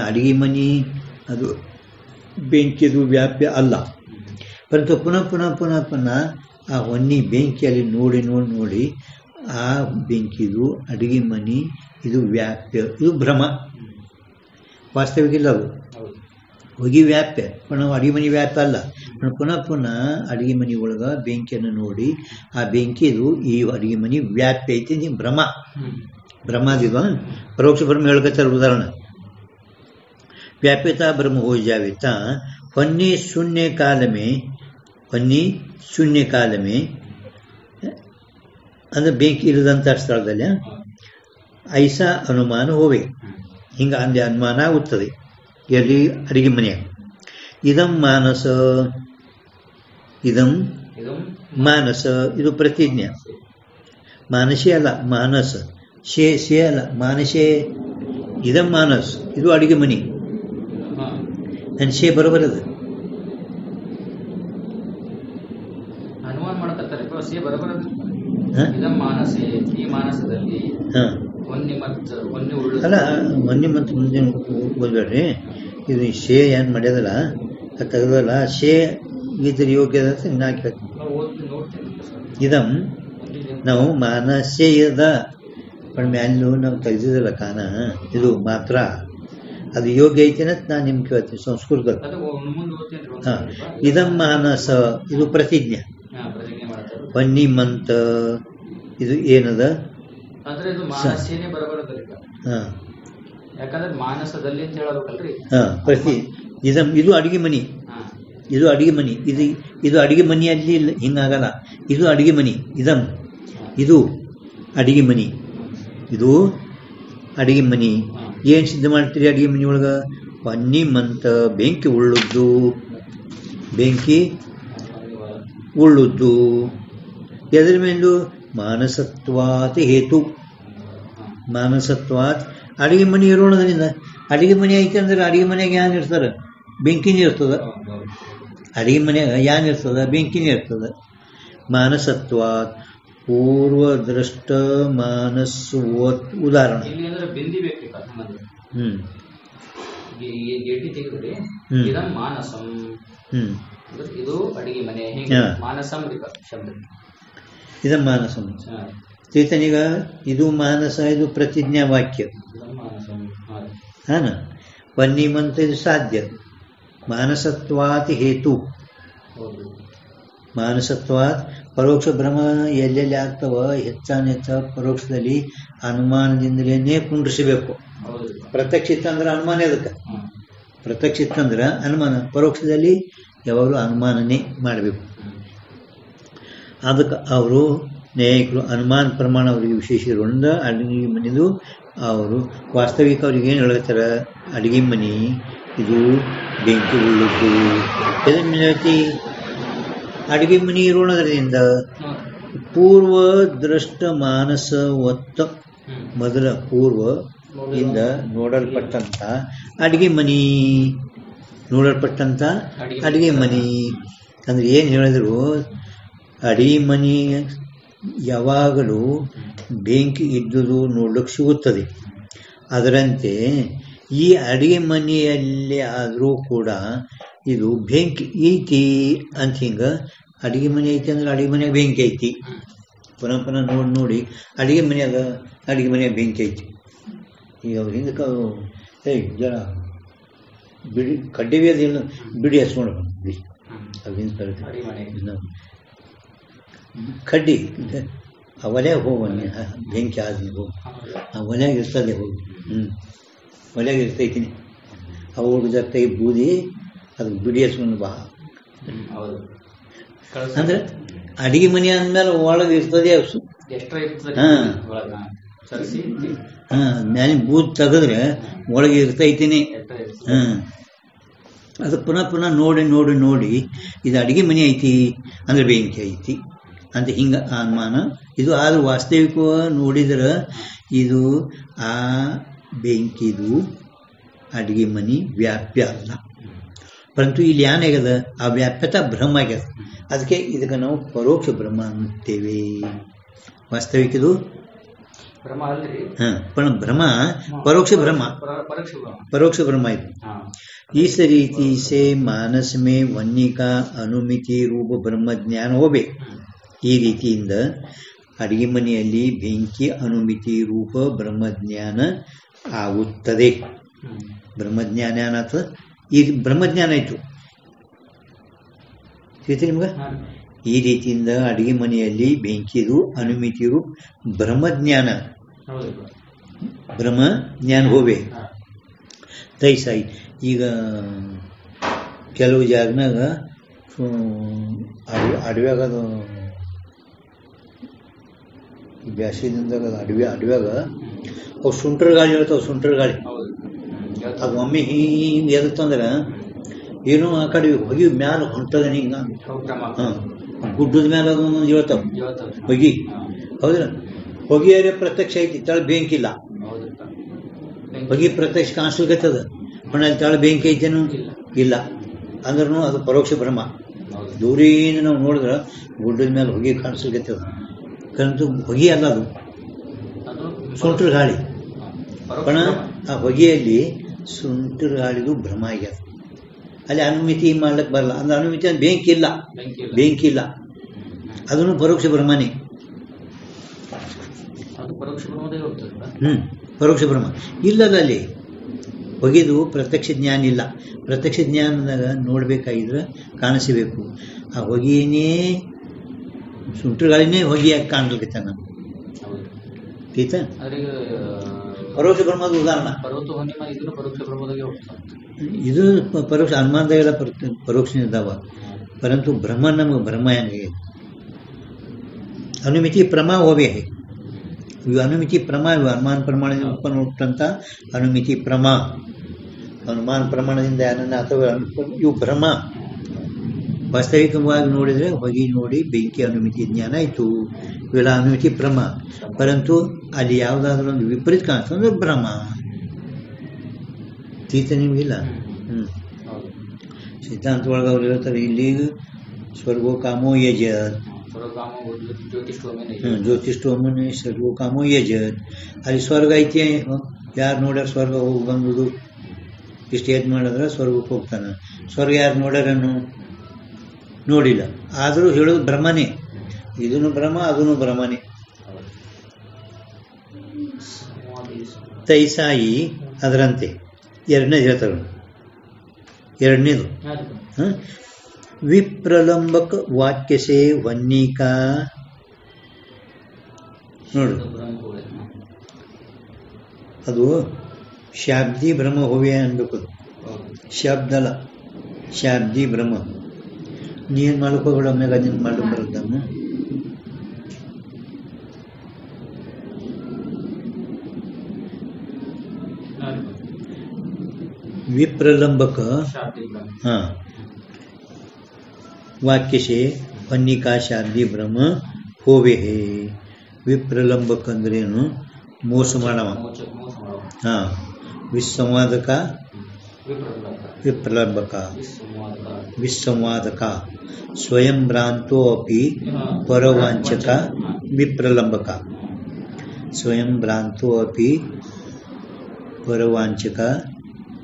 ಅಡಿಗೆ ಮನಿ ಅದು ಬೆಂಕಿದು ವ್ಯಾಪ್ಯ ಅಲ್ಲ. ಪರಂತು ಪುನಃ ಪುನಃ ಪುನಃ ಪುನಃ ಆ ಹೊನ್ನಿ ಬೆಂಕಿಯಲ್ಲಿ ನೋಡಿ ನೋಡಿ ನೋಡಿ ಆ ಬೆಂಕಿದು ಅಡಿಗೆ ಮನಿ ಇದು ವ್ಯಾಪ್ಯ, ಇದು ಭ್ರಮ. ವಾಸ್ತವಿಕ ಇಲ್ಲ. ಅದು ಹೊಗೆ ವ್ಯಾಪ್ಯ ಪುನಃ ಅಡಿಗೆ ಮನಿ ವ್ಯಾಪ್ಯ ಅಲ್ಲ. ಪುನಃ ಪುನಃ ಅಡಿಗೆ ಮನಿ ಒಳಗ ಬೆಂಕಿಯನ್ನು ನೋಡಿ ಆ ಬೆಂಕಿದು ಈ ಅಡಿಗೆ ಮನಿ ವ್ಯಾಪ್ಯ ಐತಿ ಭ್ರಮ. ಭ್ರಮಾದಿವ ಪರೋಕ್ಷ ಭ್ರಮ ಹೇಳ್ಕತ್ತಾರ. ಉದಾಹರಣೆ व्याप्यता ब्रह्म हो जावे ता वन्नी शून्य काल में ಅಂದ್ರೆ ಬೆಂಕಿ ಇಲ್ಲದಂತ ಸ್ಥಳದಲ್ಲಿ ಐಸಾ ಅನುಮಾನ ಹೋವೆ. ಹಿಂಗ ಅಂದೆ ಅನುಮಾನ ಆಗುತ್ತದೆ ಎಲ್ಲಿ? ಅಡಿಗೆ ಮನೆಯಾಗ. ಇದಂ ಮಾನಸ ಇದು ಪ್ರತಿಜ್ಞೆ. ಮಾನಸೇ ಅಲ್ಲ ಮಾನಸ, ಶೇ ಅಲ್ಲ ಮಾನಸೇ. ಇದಂ ಮಾನಸ್ ಇದು ಅಡಿಗೆ ಮನಿ. ನನ್ನ ಶೇ ಬರೋಬರ ಅದು ಅನುಮಾನ ಮಾಡಕತ್ತಾರೆ. ಶೇ ಬರೋಬರ ಇದಂ ಮಾನಸೇ. ಈ ಮಾನಸದಲ್ಲಿ ಅಲ್ಲ ಮೊನ್ನೆ ಮತ್ತು ಮುಂದೆ ಓದ್ಬೇಡ್ರಿ. ಇದು ಶೇ ಏನ್ ಮಾಡ್ಯದಲ್ಲ ತೆಗೆದಲ್ಲ ಶೇ ಇದ್ರ ಯೋಗ್ಯದ ನಾಲ್ಕು ಹೇಳ್ತೀನಿ. ಇದಂ ನಾವು ಮಾನಸೇಯದ ಮ್ಯಾಲೂ ನಾವು ತೆಗೆದಿದ್ದಲ್ಲ ಕಾನ ಇದು ಮಾತ್ರ ಅದು ಯೋಗ್ಯ ಐತೆ ಅಂತ ನಾನು ನಿಮ್ಗೆ ಕೇಳ್ತೀನಿ ಸಂಸ್ಕೃತ. ಇದಂ ಮಾನಸ ಇದು ಪ್ರತಿಜ್ಞೆ. ವನ್ನಿ ಮಂತ ಇದು ಏನದ? ಇದಂ ಇದು ಅಡಿಗೆ ಮನಿ. ಇದು ಅಡಿಗೆ ಮನಿ. ಇದು ಅಡಿಗೆ ಮನಿಯಲ್ಲಿ ಹಿಂಗಾಗಲ್ಲ. ಇದು ಅಡಿಗೆ ಮನಿ. ಇದಂ ಇದು ಅಡಿಗೆ ಮನಿ. ಇದು ಅಡಿಗೆ ಮನಿ. ಏನ್ ಸಿದ್ಧ ಮಾಡ್ತೀರಿ ಅಡಿಗೆ ಮನಿ ಒಳಗ? ವನ್ನಿ ಮಂತ ಬೆಂಕಿ ಉಳ್ಳದ್ದು ಬೆಂಕಿ ಉಳ್ಳುದ್ದು ಎದ್ರ ಮೇಲೂ ಮಾನಸತ್ವಾತ್ ಹೇತು ಮಾನಸತ್ವಾತ್ ಅಡಿಗೆ ಮನೆ ಇರೋಣದ್ರಿಂದ ಅಡಿಗೆ ಮನೆ ಐತೆ ಅಂದ್ರೆ ಅಡಿಗೆ ಮನೆಯಾಗ ಯಾನ್ ಇರ್ತಾರೆ ಬೆಂಕಿನೇ ಇರ್ತದ ಅಡಿಗೆ ಮನೆಯಾಗ ಯಾನ್ ಇರ್ತದ ಬೆಂಕಿನೇ ಇರ್ತದ ಮಾನಸತ್ವಾತ್ ಪೂರ್ವದೃಷ್ಟ ಮಾನಸವತ್ ಉದಾಹರಣೆ ಮಾನಸಂ ಇದು ಅಡಿಗೆ ಮನೆ ಮಾನಸಂ ಶಬ್ದ ಇದಂ ಮಾನಸಂ ಚೇತನಿಗ ಇದು ಮಾನಸ ಇದು ಪ್ರತಿಜ್ಞಾ ವಾಕ್ಯ ಹಾನ ವನ್ನಿಮಂತ ಇದು ಸಾಧ್ಯ ಮಾನಸತ್ವಾತ್ ಹೇತು ಮಾನಸತ್ವಾತ್ ಪರೋಕ್ಷ ಭ್ರಮ ಎಲ್ಲೆಲ್ಲಿ ಆಗ್ತವ ಹೆಚ್ಚಾನೆಚ್ಚ ಪರೋಕ್ಷದಲ್ಲಿ ಅನುಮಾನದಿಂದಲೇ ಕುಂಡ್ರಿಸಬೇಕು ಪ್ರತ್ಯಕ್ಷಿತ ಅಂದ್ರೆ ಅನುಮಾನ ಅದಕ್ಕೆ ಪ್ರತ್ಯಕ್ಷಿತ ಅಂದ್ರೆ ಅನುಮಾನ ಪರೋಕ್ಷದಲ್ಲಿ ಯಾವಾಗಲೂ ಅನುಮಾನನೇ ಮಾಡಬೇಕು ಅದಕ್ಕೆ ಅವರು ನ್ಯಾಯಿಕರು ಅನುಮಾನ ಪ್ರಮಾಣ ಅವರಿಗೆ ವಿಶೇಷ ಇರೋದ್ರಿಂದ ಅಡಿಗೆ ಮನೆದು ಅವರು ವಾಸ್ತವಿಕ ಅವ್ರಿಗೆ ಏನು ಹೇಳ್ತಾರ ಅಡಿಗೆ ಮನೆ ಇದು ಬೆಂಕಿ ಉಳ್ಳುದ್ದು ಎದೈತಿ ಅಡಿಗೆ ಮನೆ ಇರೋಣದ್ರಿಂದ ಪೂರ್ವ ದೃಷ್ಟ ಮಾನಸ ಒತ್ತ ಮೊದಲ ಪೂರ್ವ ಇಂದ ನೋಡಲ್ಪಟ್ಟಂತ ಅಡಿಗೆ ಮನಿ ನೋಡಲ್ಪಟ್ಟಂತ ಅಡಿಗೆ ಮನಿ ಅಂದ್ರೆ ಏನು ಹೇಳಿದ್ರು ಅಡಿಗೆ ಮನಿ ಯಾವಾಗಲೂ ಬೆಂಕಿ ಇದ್ದುದು ನೋಡ್ಲಿಕ್ಕೆ ಸಿಗುತ್ತದೆ. ಅದರಂತೆ ಈ ಅಡಿಗೆ ಮನೆಯಲ್ಲಿ ಆದರೂ ಕೂಡ ಇದು ಬೆಂಕಿ ಐತಿ ಅಂತ ಹಿಂಗೆ ಅಡಿಗೆ ಮನೆ ಐತಿ ಅಂದ್ರೆ ಅಡಿಗೆ ಮನೆಯಾಗ ಬೆಂಕಿ ಐತಿ ಪುನಃ ಪುನಃ ನೋಡಿ ಅಡಿಗೆ ಮನೆಯಾಗ ಬೆಂಕಿ ಐತಿ. ಈಗ ಅವ್ರು ಹಿಂದಕ್ಕೆ ಜರ ಬಿಡಿ ಕಡ್ಡಿ ಅದಿಲ್ಲ ಬಿಡಿ ಹಚ್ಕೊಂಡು ಬಿಡಿ ಅಲ್ಲಿಂದ ಕಡ್ಡಿ ಆ ಒಲೆಯಾಗ ಹೋಗಿ ಬೆಂಕಿ ಆದ್ಮೇಲೆ ಹೋಗಿ ಆ ಒಲೆಯಾಗ ಇರ್ತದೆ ಹೋಗಿ ಒಲೆಯಾಗ ಇರ್ತೈತೀನಿ ಅವ್ರ ಜೊತೆ ಬೂದಿ ಅದು ಬಿಡಿ ಹಚ್ಕೊಂಡು ಬಾ ಅಂದ್ರೆ ಅಡಿಗೆ ಮನೆ ಅಂದ್ಮೇಲೆ ಒಳಗೆ ಇರ್ತದೆ ಮ್ಯಾಲಿನ ಬೂದ್ ತೆಗೆದ್ರೆ ಒಳಗೆ ಇರ್ತೈತೀನಿ. ಅದು ಪುನಃ ಪುನಃ ನೋಡಿ ಇದು ಅಡಿಗೆ ಮನೆ ಐತಿ ಅಂದ್ರೆ ಬೆಂಕಿ ಐತಿ ಅಂತ ಹಿಂಗ ಅನುಮಾನ. ಇದು ಆದ್ರೂ ವಾಸ್ತವಿಕ ನೋಡಿದ್ರೆ ಇದು ಆ ಬೆಂಕಿದು ಅಡಿಗೆ ಮನೆ ವ್ಯಾಪ್ಯ ಅಲ್ಲ. ಪರಂತು ಇಲ್ಲಿ ಏನಾಗ್ಯದ ಆ ವ್ಯಾಪ್ಯತ ಭ್ರಮ ಆಗ್ಯದ. ಅದಕ್ಕೆ ಇದಕ್ಕೆ ನಾವು ಪರೋಕ್ಷ ಭ್ರಮ ಅನ್ನುತ್ತೇವೆ. ವಾಸ್ತವಿಕದು ಭ್ರಮ परोक्ष भ्रम ಇದು. इस रीति से मानस में वन्य का अनुमिति रूप ब्रह्म ज्ञान होबे. ಈ ರೀತಿಯಿಂದ ಅಡಿಗೆ ಮನೆಯಲ್ಲಿ ಬೆಂಕಿ ಅನುಮಿತಿ ರೂಪ ಬ್ರಹ್ಮಜ್ಞಾನ ಆಗುತ್ತದೆ. ಬ್ರಹ್ಮಜ್ಞಾನ ಏನಾಗ್ತದೆ? ಈ ಬ್ರಹ್ಮಜ್ಞಾನ ಆಯ್ತು ನಿಮ್ಗ. ಈ ರೀತಿಯಿಂದ ಅಡಿಗೆ ಮನೆಯಲ್ಲಿ ಬೆಂಕಿದು ಅನುಮಿತಿ ರೂಪ ಬ್ರಹ್ಮಜ್ಞಾನ ಹೋವೆ ತೈಸಾಯಿ. ಈಗ ಕೆಲವು ಜಾಗನಾಗ ಅಡವ್ಯಾಗ ಬ್ಯಾಸಿದಿಂದಾಗ ಅಡವ್ಯಾಗ ಅವು ಸುಂಟ್ರ ಗಾಳಿ ಹೇಳ್ತಾವ. ಸುಂಟ್ರ ಗಾಳಿ ಅದು ಒಮ್ಮೆ ಹಿಂಗೆ ಎದತ್ತಂದ್ರೆ ಏನೋ ಆ ಕಡೆ ಹೊಗಿ ಮ್ಯಾಲ ಹೊಂಟದ ಹಿಂಗ ಗುಡ್ಡದ ಮ್ಯಾಲ ಅದೊಂದು ಹೇಳ್ತಾವ ಹೊಗಿ. ಹೌದ್ರ? ಹೊಗಿಯರೇ ಪ್ರತ್ಯಕ್ಷ ಐತಿ, ತಳ ಬೆಂಕಿಲ್ಲ. ಹೊಗಿ ಪ್ರತ್ಯಕ್ಷ ಕಾಣಿಸ್ಲಿಕ್ಕತ್ತದ, ಅಲ್ಲಿ ತಳ ಬೆಂಕಿ ಐತೇನು ಇಲ್ಲ ಅಂದ್ರೂ ಅದು ಪರೋಕ್ಷ ಭ್ರಮ. ದೂರಿಂದ ನಾವು ನೋಡಿದ್ರೆ ಗುಡ್ಡದ ಮೇಲೆ ಹೊಗೆ ಕಾಣಿಸ್ಲಿಕ್ಕತ್ತದ, ಕಂತು ಹೊಗೆ ಅಲ್ಲ, ಅದು ಸುಂಟರ ಗಾಳಿ. ಪಣ ಆ ಹೊಗೆಯಲ್ಲಿ ಸುಂಟರ ಗಾಳಿದು ಭ್ರಮ ಆಗ್ಯದ. ಅಲ್ಲಿ ಅನುಮಿತಿ ಮಾಡ್ಲಿಕ್ಕೆ ಬರಲ್ಲ. ಅಂದ್ರೆ ಅನುಮಿತಿ ಅಂದ್ರೆ ಬೆಂಕಿ ಇಲ್ಲ, ಅದನ್ನು ಪರೋಕ್ಷ ಭ್ರಮನೇ. ಪರೋಕ್ಷ ಭ್ರಮ ಇಲ್ಲದ ಅಲ್ಲಿ ಹೊಗೆದು ಪ್ರತ್ಯಕ್ಷ ಜ್ಞಾನ ಇಲ್ಲ. ಪ್ರತ್ಯಕ್ಷ ಜ್ಞಾನದಾಗ ನೋಡ್ಬೇಕಾಗಿದ್ರೆ ಕಾಣಿಸಬೇಕು. ಆ ಹೊಗೆಯೇ ಸುಂಟರ ಗಾಳಿನೇ ಹೊಗೆಯಾಗಿ ಕಾಣ್ಲಿಕ್ಕೆ ನಾನು ಆಯ್ತಾ. ಪರೋಕ್ಷ ಭ್ರಮದ ಉದಾಹರಣೆ ಇದು. ಪರೋಕ್ಷ ಅನುಮಾನದಾಗೆಲ್ಲ ಪರೋಕ್ಷ ಇದ್ದಾವ, ಪರಂತು ಭ್ರಮ ನಮಗೆ ಭ್ರಮ ಹೆಂಗೆ ಅನುಮಿತಿ ಪ್ರಮ ಹೋವೆ. ಇವು ಅನುಮಿತಿ ಪ್ರಮ, ಇವು ಅನುಮಾನ ಪ್ರಮಾಣದಿಂದ ಉತ್ಪನ್ನ ಹುಟ್ಟಂತ ಅನುಮಿತಿ ಪ್ರಮ. ಅನುಮಾನ ಪ್ರಮಾಣದಿಂದ ಏನನ್ನ ಅಥವಾ ಇವು ಭ್ರಮ. ವಾಸ್ತವಿಕವಾಗಿ ನೋಡಿದರೆ ಹೊಗೆ ನೋಡಿ ಬೆಂಕಿ ಅನುಮಿತಿ ಜ್ಞಾನ ಆಯಿತು, ಇವೆಲ್ಲ ಅನುಮಿತಿ ಭ್ರಮ. ಪರಂತು ಅಲ್ಲಿ ಯಾವುದಾದ್ರೂ ಒಂದು ವಿಪರೀತ ಕಾಣಿಸ್ತಂದ್ರೆ ಭ್ರಮ. ತೀರ್ಥ ನಿಮಗಿಲ್ಲ. ಸಿದ್ಧಾಂತ ಒಳಗೆ ಅವ್ರು ಹೇಳ್ತಾರೆ, ಇಲ್ಲಿ ಸ್ವರ್ಗೋ ಕಾಮೋ ಯಜತ್, ಜ್ಯೋತಿಷ್ಠೋಮನೆ ಸ್ವರ್ಗೋ ಕಾಮೋ ಯಜತ್. ಅಲ್ಲಿ ಸ್ವರ್ಗ ಐತಿ, ಯಾರು ನೋಡ್ಯಾರ ಸ್ವರ್ಗ ಹೋಗಿ ಬಂದುದು, ಇಷ್ಟು ಏನ್ ಮಾಡಿದ್ರೆ ಸ್ವರ್ಗಕ್ಕೆ ಹೋಗ್ತಾನೆ. ಸ್ವರ್ಗ ಯಾರು ನೋಡ್ಯಾರನ್ನು ನೋಡಿಲ್ಲ, ಆದರೂ ಹೇಳೋದು ಭ್ರಮನೇ. ಇದನ್ನು ಭ್ರಮ, ಅದನ್ನು ಭ್ರಮನೇ. ತೈಸಾಯಿ ಅದರಂತೆ. ಎರಡನೇದು ಹೇಳ್ತಾರೆ, ಎರಡನೇದು ವಿಪ್ರಲಂಬಕ ವಾಕ್ಯಸೆ ವನ್ನಿಕಾ. ನೋಡು, ಅದು ಶಾಬ್ದಿ ಭ್ರಮ ಹೋವೆ ಅನ್ಬೇಕು. ಶಬ್ದ ಅಲ್ಲ, ಶಾಬ್ದಿ ಭ್ರಮ. ನೀನ್ ಮಾಡ್ಕೋಬೇಡ, ಆಮ್ಯಾಗ ನೀನ್ ಮಾಡ್ಲಿಕ್ಕೆ ಬರುತ್ತಮ್ಮ. ವಿಪ್ರಲಂಬಕ ವಾಕ್ಯಶೆ ವನ್ನಿಕಾ ಶಾಬ್ದಿ ಭ್ರಮ ಹೋವೆ. ವಿಪ್ರಲಂಬಕ ಅಂದ್ರೇನು? ಮೋಸ ಮಾಡವ. ವಿಸಂವಾದಕ, ವಿಪ್ರಲಂಬಕ, ವಿಸಂವಾದಕ. ಸ್ವಯಂ ಭ್ರಾಂತೋ ಅಪಿ ಪರವಾಂಚಕ ವಿಪ್ರಲಂಬಕ. ಸ್ವಯಂ ಭ್ರಾಂತೋ ಅಪಿ ಪರವಾಂಚಕ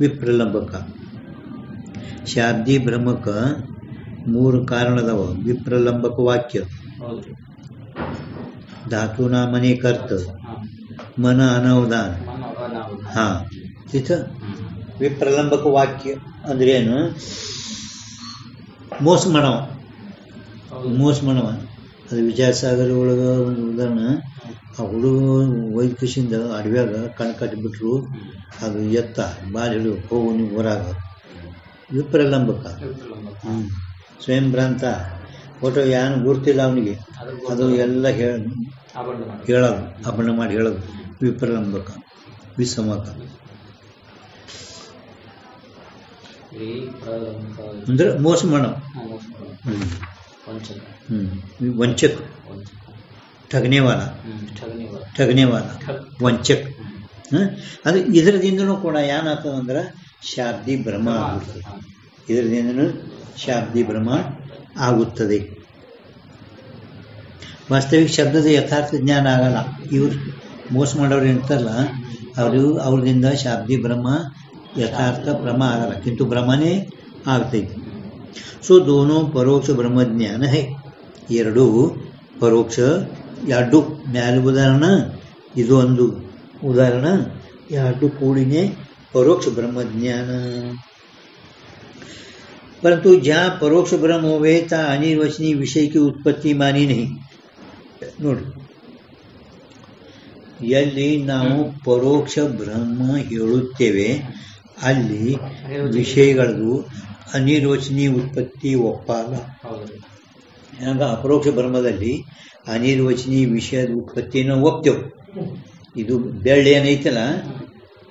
ವಿಪ್ರಲಂಬಕ. ಶಾಬ್ದಿ ಭ್ರಮಕ ಮೂರು ಕಾರಣದವ. ವಿಪ್ರಲಂಬಕ ವಾಕ್ಯ, ಧಾತುನಾ ಮನೆ ಕರ್ತ, ಮನ ಅನವಧಾನ. ಹಾ, ವಿಪ್ರಲಂಬಕ ವಾಕ್ಯ ಅಂದ್ರೇನು? ಮೋಸ ಮಾಡವ, ಮೋಸ ಮಾಡವ. ಅದು ವಿಜಯಸಾಗರ ಒಳಗ ಒಂದು ಉದಾಹರಣೆ. ಆ ಹುಡುಗ ವೈದ್ಯಸಿಂದ ಅಡವ್ಯಾಗ ಕಣ್ ಕಟ್ಟಿಬಿಟ್ರು, ಅದು ಎತ್ತ ಬಾಲ್ ಹಿಡಿದು ಹೋಗು ನೀವು ಹೊರಾಗ. ವಿಪ್ರಲಂಬಕ. ಸ್ವಯಂ ಭ್ರಾಂತ, ಒಟ್ಟು ಏನು ಗುರ್ತಿಲ್ಲ ಅವನಿಗೆ, ಅದು ಎಲ್ಲ ಹೇಳೋದು, ಅಪರ್ಣ ಮಾಡಿ ಹೇಳೋದು ವಿಪ್ರಲಂಬಕ, ವಿಸಂವಾಕ. ಅಂದ್ರೆ ಮೋಸ ಮಾಡೋ. ವಂಚಕ, ठगनेवाला, ठगनेवाला, ವಂಚಕ. ಅದು ಇದರದಿಂದನೂ ಕೂಡ ಏನಾಗ್ತದಂದ್ರೆ ಶಾಬ್ದಿ ಭ್ರಮ ಆಗುತ್ತದೆ. ಇದರದಿಂದನೂ ಶಾಬ್ದಿ ಭ್ರಮ ಆಗುತ್ತದೆ. ವಾಸ್ತವಿಕ ಶಬ್ದದ ಯಥಾರ್ಥ ಜ್ಞಾನ ಆಗಲ್ಲ. ಇವ್ರು ಮೋಸ ಮಾಡೋರು ಇರ್ತಾರಲ್ಲ, ಅವ್ರದಿಂದ ಶಾಬ್ದಿ ಭ್ರಮ, ಯಥಾರ್ಥ ಭ್ರಮ ಆಗಲ್ಲ, ಕಿಂತು ಭ್ರಮನೇ ಆಗ್ತೈತಿ. ಸೊ ದೋನೋ ಪರೋಕ್ಷ ಬ್ರಹ್ಮಜ್ಞಾನ ಹೈ. ಎರಡೂ ಪರೋಕ್ಷ, ಎರಡು ಮ್ಯಾಲ ಉದಾಹರಣ, ಇದು ಒಂದು ಉದಾಹರಣ. ಎರಡು ಕೂಡಿನೇ परोक्ष ब्रह्म ज्ञान। परंतु जहाँ परोक्ष ब्रह्म होवे ता अनिर्वचनीय विषय की उत्पत्ति मानी नहीं। ನೋಡಿ ಎಲ್ಲಿ ನಾವು ಪರೋಕ್ಷ ಬ್ರಹ್ಮ ಹೇಳುತ್ತೇವೆ ಅಲ್ಲಿ ವಿಷಯಗಳದು ಅನಿರ್ವಚನೀಯ ಉತ್ಪತ್ತಿ ಒಪ್ಪಲ್ಲ. ಆಗ ಅಪರೋಕ್ಷ ಬ್ರಹ್ಮದಲ್ಲಿ ಅನಿರ್ವಚನೀಯ ವಿಷಯದ ಉತ್ಪತ್ತಿಯನ್ನು ಒಪ್ತೇವೆ. ಇದು ಬೆಳ್ಳಿ ಏನೈತಲ್ಲ,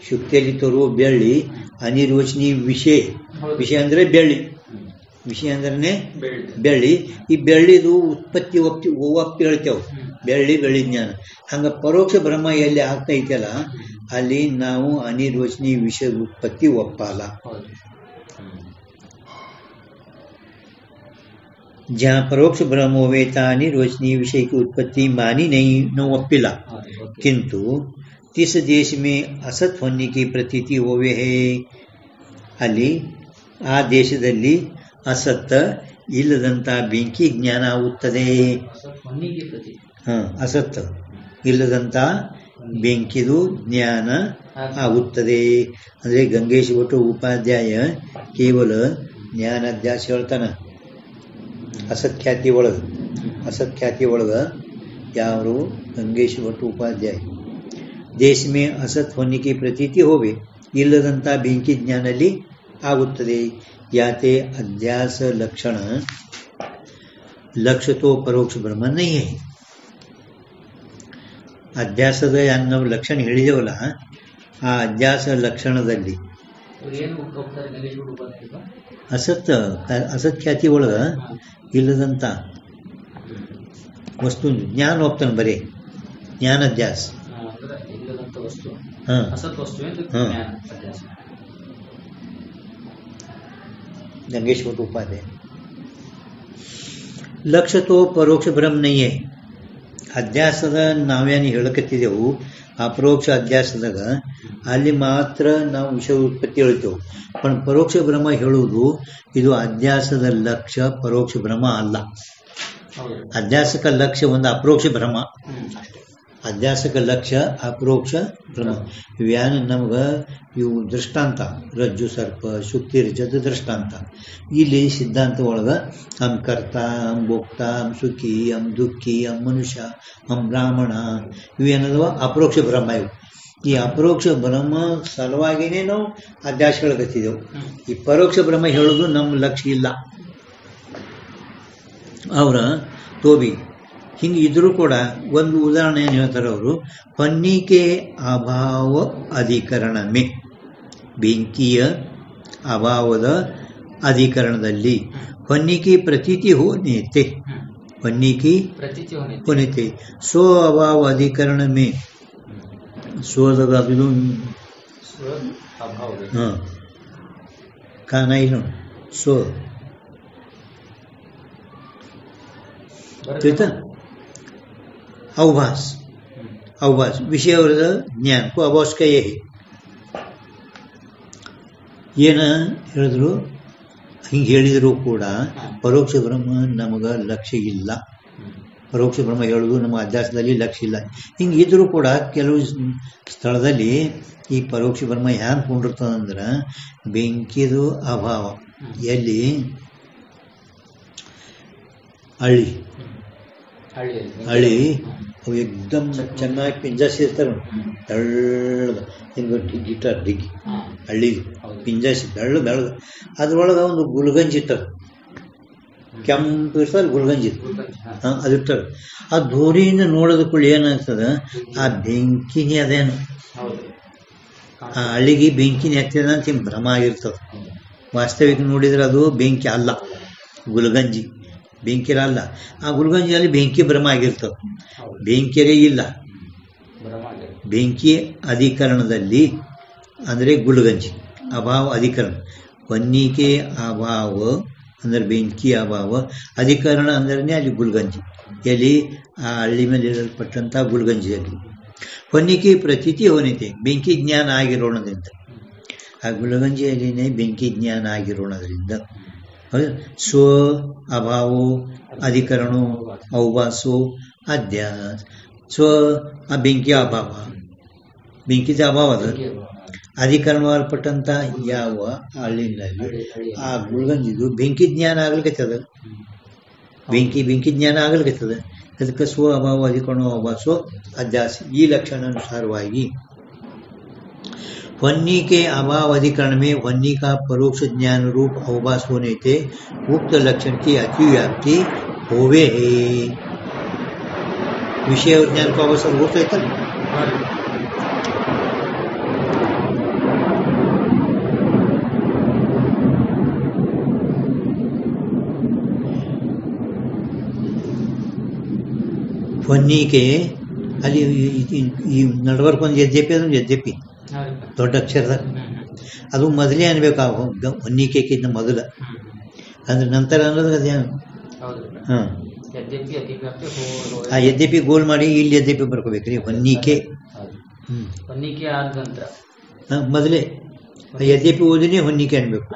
ಶುಕ್ತಿಯಲ್ಲಿ ತರುವ ಬೆಳ್ಳಿ ಅನಿರ್ವಚನೀಯ ವಿಷಯ. ವಿಷಯ ಅಂದ್ರೆ ಬೆಳ್ಳಿ, ವಿಷಯ ಅಂದ್ರೆ ಬೆಳ್ಳಿ. ಈ ಬೆಳ್ಳಿದು ಉತ್ಪತ್ತಿ ಒಪ್ಪಿ ಹೇಳ್ತೇವೆ, ಬೆಳ್ಳಿ ಬೆಳ್ಳಿ ಜ್ಞಾನ. ಹಂಗ ಪರೋಕ್ಷ ಬ್ರಹ್ಮ ಎಲ್ಲಿ ಆಗ್ತಾ ಐತಲ್ಲ ಅಲ್ಲಿ ನಾವು ಅನಿರ್ವಚನೀಯ ವಿಷಯದ ಉತ್ಪತ್ತಿ ಒಪ್ಪಲ್ಲ. जहाँ परोक्ष ब्रह्म होवे ता अनिर्वचनीय विषय की उत्पत्ति मानी नहीं न ಒಪ್ಪಿಲ್ಲ. किंतु तिस देश में असत होने की प्रतीति होवे है. ಅಲ್ಲಿ ಆ ದೇಶದಲ್ಲಿ ಅಸತ್ ಇಲ್ಲದಂತ ಬೆಂಕಿ ಜ್ಞಾನ ಆಗುತ್ತದೆ. ಅಸತ್ ಇಲ್ಲದಂತ ಬೆಂಕಿದು ಜ್ಞಾನ ಆಗುತ್ತದೆ. ಅಂದ್ರೆ ಗಂಗೇಶ್ ಭಟ್ ಉಪಾಧ್ಯಾಯ ಕೇವಲ ಜ್ಞಾನಾಧ್ಯಾಸ ಹೇಳ್ತಾನ. असख्याति ಒಳಗ ಯಾರು ಗಂಗೇಶ್ ಭಟ್ ಉಪಾಧ್ಯಾಯ ದೇಶ में असत होने की प्रतीति होवे ಇಲ್ಲದಂತ ಬೆಂಕಿ ಜ್ಞಾನಲ್ಲಿ ಆಗುತ್ತದೆ. ಯಾತೆ ಅಧ್ಯಾಸ ಲಕ್ಷಣ लक्ष्य तो परोक्ष ब्रह्म नहीं है. ಅಧ್ಯಾಸದ ನಾವು ಲಕ್ಷಣ ಹೇಳಿದೆವಲ್ಲ, ಆ ಅಧ್ಯಾಸ ಲಕ್ಷಣದಲ್ಲಿ ಅಸತ್ ಖ್ಯಾತಿ ಒಳಗ ಇಲ್ಲದಂತ ವಸ್ತು ಜ್ಞಾನ ಹೋಗ್ತಾನೆ ಬರೀ ಜ್ಞಾನಾಧ್ಯಾಸ. ಗಂಗೇಶ್ವರ ಉಪಾಧ್ಯಾಯ ಲಕ್ಷ್ಯತೋ ಪರೋಕ್ಷ ಬ್ರಹ್ಮ ನಯ್ಯೇ. ಅಧ್ಯಾಸದ ನಾವೇನು ಹೇಳಕತ್ತಿದ್ದೆವು ಅಪರೋಕ್ಷ ಅಧ್ಯಾಸದಾಗ ಅಲ್ಲಿ ಮಾತ್ರ ನಾವು ವಿಷಯ ಉತ್ಪತ್ತಿ ಹೇಳ್ತೇವೆ. पण ಪರೋಕ್ಷ ಬ್ರಹ್ಮ ಹೇಳುವುದು ಇದು ಅಧ್ಯಾಸದ ಲಕ್ಷ್ಯ, ಪರೋಕ್ಷ ಬ್ರಹ್ಮ ಅಲ್ಲ. ಅಧ್ಯಾಸಕ ಲಕ್ಷ್ಯ ಒಂದು ಅಪರೋಕ್ಷ ಬ್ರಹ್ಮ, ಅಧ್ಯಾಸಕ ಲಕ್ಷ್ಯ ಅಪರೋಕ್ಷ ಬ್ರಹ್ಮ. ಇವ್ಯಾನು ನಮ್ಗ ಇವು ದೃಷ್ಟಾಂತ, ರಜ್ಜು ಸರ್ಪ ಶುಕ್ತಿ ರಜದ ದೃಷ್ಟಾಂತ. ಇಲ್ಲಿ ಸಿದ್ಧಾಂತ ಒಳಗ ಹಂ ಕರ್ತ, ಹಂ ಭೋಕ್ತ, ಹಂ ಸುಖಿ, ಹಂ ದುಃಖಿ, ಹಂ ಮನುಷ್ಯ, ಹಂ ಬ್ರಾಹ್ಮಣ ಇವೇನದವ ಅಪರೋಕ್ಷ ಬ್ರಹ್ಮ. ಇವು ಈ ಅಪರೋಕ್ಷ ಬ್ರಹ್ಮ ಸಲುವಾಗಿನೇ ನಾವು ಅಧ್ಯಾಸಗಳು ಗತಿದೆವು. ಈ ಪರೋಕ್ಷ ಬ್ರಹ್ಮ ಹೇಳೋದು ನಮ್ಮ ಲಕ್ಷ್ಯ ಇಲ್ಲ. ಅವರ ತೋಬಿ ಹಿಂಗೆ ಇದ್ರೂ ಕೂಡ ಒಂದು ಉದಾಹರಣೆ ಏನು ಹೇಳ್ತಾರೆ ಅವರು, ಪನ್ನಿಕೆ ಅಭಾವ ಅಧಿಕರಣಮೇ, ಬೆಂಕಿಯ ಅಭಾವದ ಅಧಿಕರಣದಲ್ಲಿ ಪನ್ನಿಕೆ ಪ್ರತೀತಿ ಹೋನೇತೆ, ಪನ್ನಿಕೆ ಹೋನೇತೆ ಸ್ವ ಅಭಾವ ಅಧಿಕರಣಮೇ. ಸ್ವದಾಗ ಅದು ಕಾನ ಇಲ್ಲ ಸ್ವ अवभास, अवभास विषयवರದ ಜ್ಞಾನ को अभास का यही ಏನ ಹೇಳಿದ್ರು. ಹಿಂಗೆ ಹೇಳಿದ್ರು ಕೂಡ ಪರೋಕ್ಷ ಬ್ರಹ್ಮ ನಮಗ ಲಕ್ಷ್ಯ ಇಲ್ಲ. ಪರೋಕ್ಷ ಬ್ರಹ್ಮ ಹೇಳುವುದು ನಮ್ಮ ಅಧ್ಯಾಸದಲ್ಲಿ ಲಕ್ಷ್ಯ ಇಲ್ಲ. ಹಿಂಗೆ ಇದ್ರೂ ಕೂಡ ಕೆಲವು ಸ್ಥಳದಲ್ಲಿ ಈ ಪರೋಕ್ಷ ಬ್ರಹ್ಮ ಹ್ಯಾಂಗೆ ಕೊಂಡಿರ್ತದಂದ್ರೆ ಬೆಂಕಿದು ಅಭಾವ. ಎಲ್ಲಿ ಹಳಿ ಅವು ಎಕ್ದಮ್ ಚೆನ್ನಾಗಿ ಪಿಂಜಾಸಿರ್ತಾರೆ, ತೆಳ್ಳಗ ಹಿಂಗೆ ಗಿಟಾರ್ ಡಿಗ್ಗಿ ಹಳ್ಳಿ ಪಿಂಜಾಸಿ ಬೆಳ್ಳಗ. ಅದ್ರೊಳಗೆ ಒಂದು ಗುಲ್ಗಂಜಿ ಇರ್ತಾರೆ, ಕೆಂಪು ಇರ್ತಾರೆ ಗುಲ್ಗಂಜಿ ಅದು ಇರ್ತಾರೆ. ಆ ದೂರಿಂದ ನೋಡೋದಕ್ಕೂ ಏನಾಗ್ತದೆ, ಆ ಬೆಂಕಿನೇ ಅದೇನು ಆ ಹಳ್ಳಿಗೆ ಬೆಂಕಿನೇ ಆಗ್ತದೆ ಅಂತ ಹಿಂಗೆ ಭ್ರಮ ಆಗಿರ್ತದೆ. ವಾಸ್ತವಿಕ ನೋಡಿದ್ರೆ ಅದು ಬೆಂಕಿ ಅಲ್ಲ, ಗುಲ್ಗಂಜಿ ಬೆಂಕಿ ಅಲ್ಲ. ಆ ಗುಲ್ಗಂಜಿಯಲ್ಲಿ ಬೆಂಕಿ ಭ್ರಮ ಆಗಿರ್ತದೆ, ಬೆಂಕಿಯರೇ ಇಲ್ಲ. ಬೆಂಕಿ ಅಧಿಕರಣದಲ್ಲಿ ಅಂದರೆ ಗುಲ್ಗಂಜಿ ಅಭಾವ ಅಧಿಕರಣ. ಪನ್ನಿಕೆ ಅಭಾವ ಅಂದರೆ ಬೆಂಕಿ ಅಭಾವ, ಅಧಿಕರಣ ಅಂದ್ರೆ ಅಲ್ಲಿ ಗುಲ್ಗಂಜಿ, ಎಲ್ಲಿ ಆ ಹಳ್ಳಿ ಮೇಲೆ ಇರಲ್ಪಟ್ಟಂಥ ಗುಲ್ಗಂಜಿಯಲ್ಲಿ. ಪನ್ನಿಕೆ ಪ್ರತೀತಿ ಹೋನಿತೆ, ಬೆಂಕಿ ಜ್ಞಾನ ಆಗಿರೋಣದಿಂದ. ಆ ಗುಲ್ಗಂಜಿಯಲ್ಲಿನೇ ಬೆಂಕಿ ಜ್ಞಾನ ಆಗಿರೋಣದ್ರಿಂದ ಸ್ವ ಅಭಾವೋ ಅಧಿಕರಣೋ ಅವಭಾಸೋ ಅಧ್ಯಾಸ. ಸ್ವ ಆ ಬೆಂಕಿಯ ಅಭಾವ, ಬೆಂಕಿದ ಅಭಾವ ಅದ ಅಧಿಕರಣವಾಗಲ್ಪಟ್ಟಂತ ಯಾವ ಹಳ್ಳಿನಲ್ಲಿ ಆ ಗುಲ್ಗಂಜಿದು ಬೆಂಕಿ ಜ್ಞಾನ ಆಗ್ಲಿಕ್ಕದ, ಬೆಂಕಿ ಜ್ಞಾನ ಆಗ್ಲಿಕ್ಕದ. ಅದಕ್ಕೆ ಸ್ವ ಅಭಾವ ಅಧಿಕರಣೋ ಅವಭಾಸೋ ಅಧ್ಯಾಸ. ಈ ಲಕ್ಷಣಾನುಸಾರವಾಗಿ वन्नी के अभाव अधिकरण में वन्नी का परोक्ष ज्ञान रूप अवभास होने से उक्त लक्षण की अतिव्याप्ति होवे है. विषय ज्ञान को अवसर होता है तब वन्नी के ಅಲ್ಲಿ ಈ ನಡವರ್ಕ್ ಒಂದು ಯದ್ಯಪಿ ಅದೊಂದು ಯದ್ಯಪಿ ದೊಡ್ಡ ಅಕ್ಷರದಾಗ ಅದು ಮೊದಲೇ ಅನ್ಬೇಕು. ಹೊನ್ನಿಕೆಕ್ಕಿಂತ ಮೊದಲು ಅಂದ್ರೆ ನಂತರ ಅನ್ನೋದು ಅದೇನು ಆ ಯದ್ಯಪಿ ಗೋಲ್ ಮಾಡಿ ಇಲ್ಲಿ ಯದ್ಯಪಿ ಬರ್ಕೋಬೇಕ್ರಿ. ಹೊನ್ನಿಕೆ ಮೊದಲೇ ಯದ್ಯಪಿ ಓದಿನೇ ಹೊನ್ನಿಕೆ ಅನ್ಬೇಕು.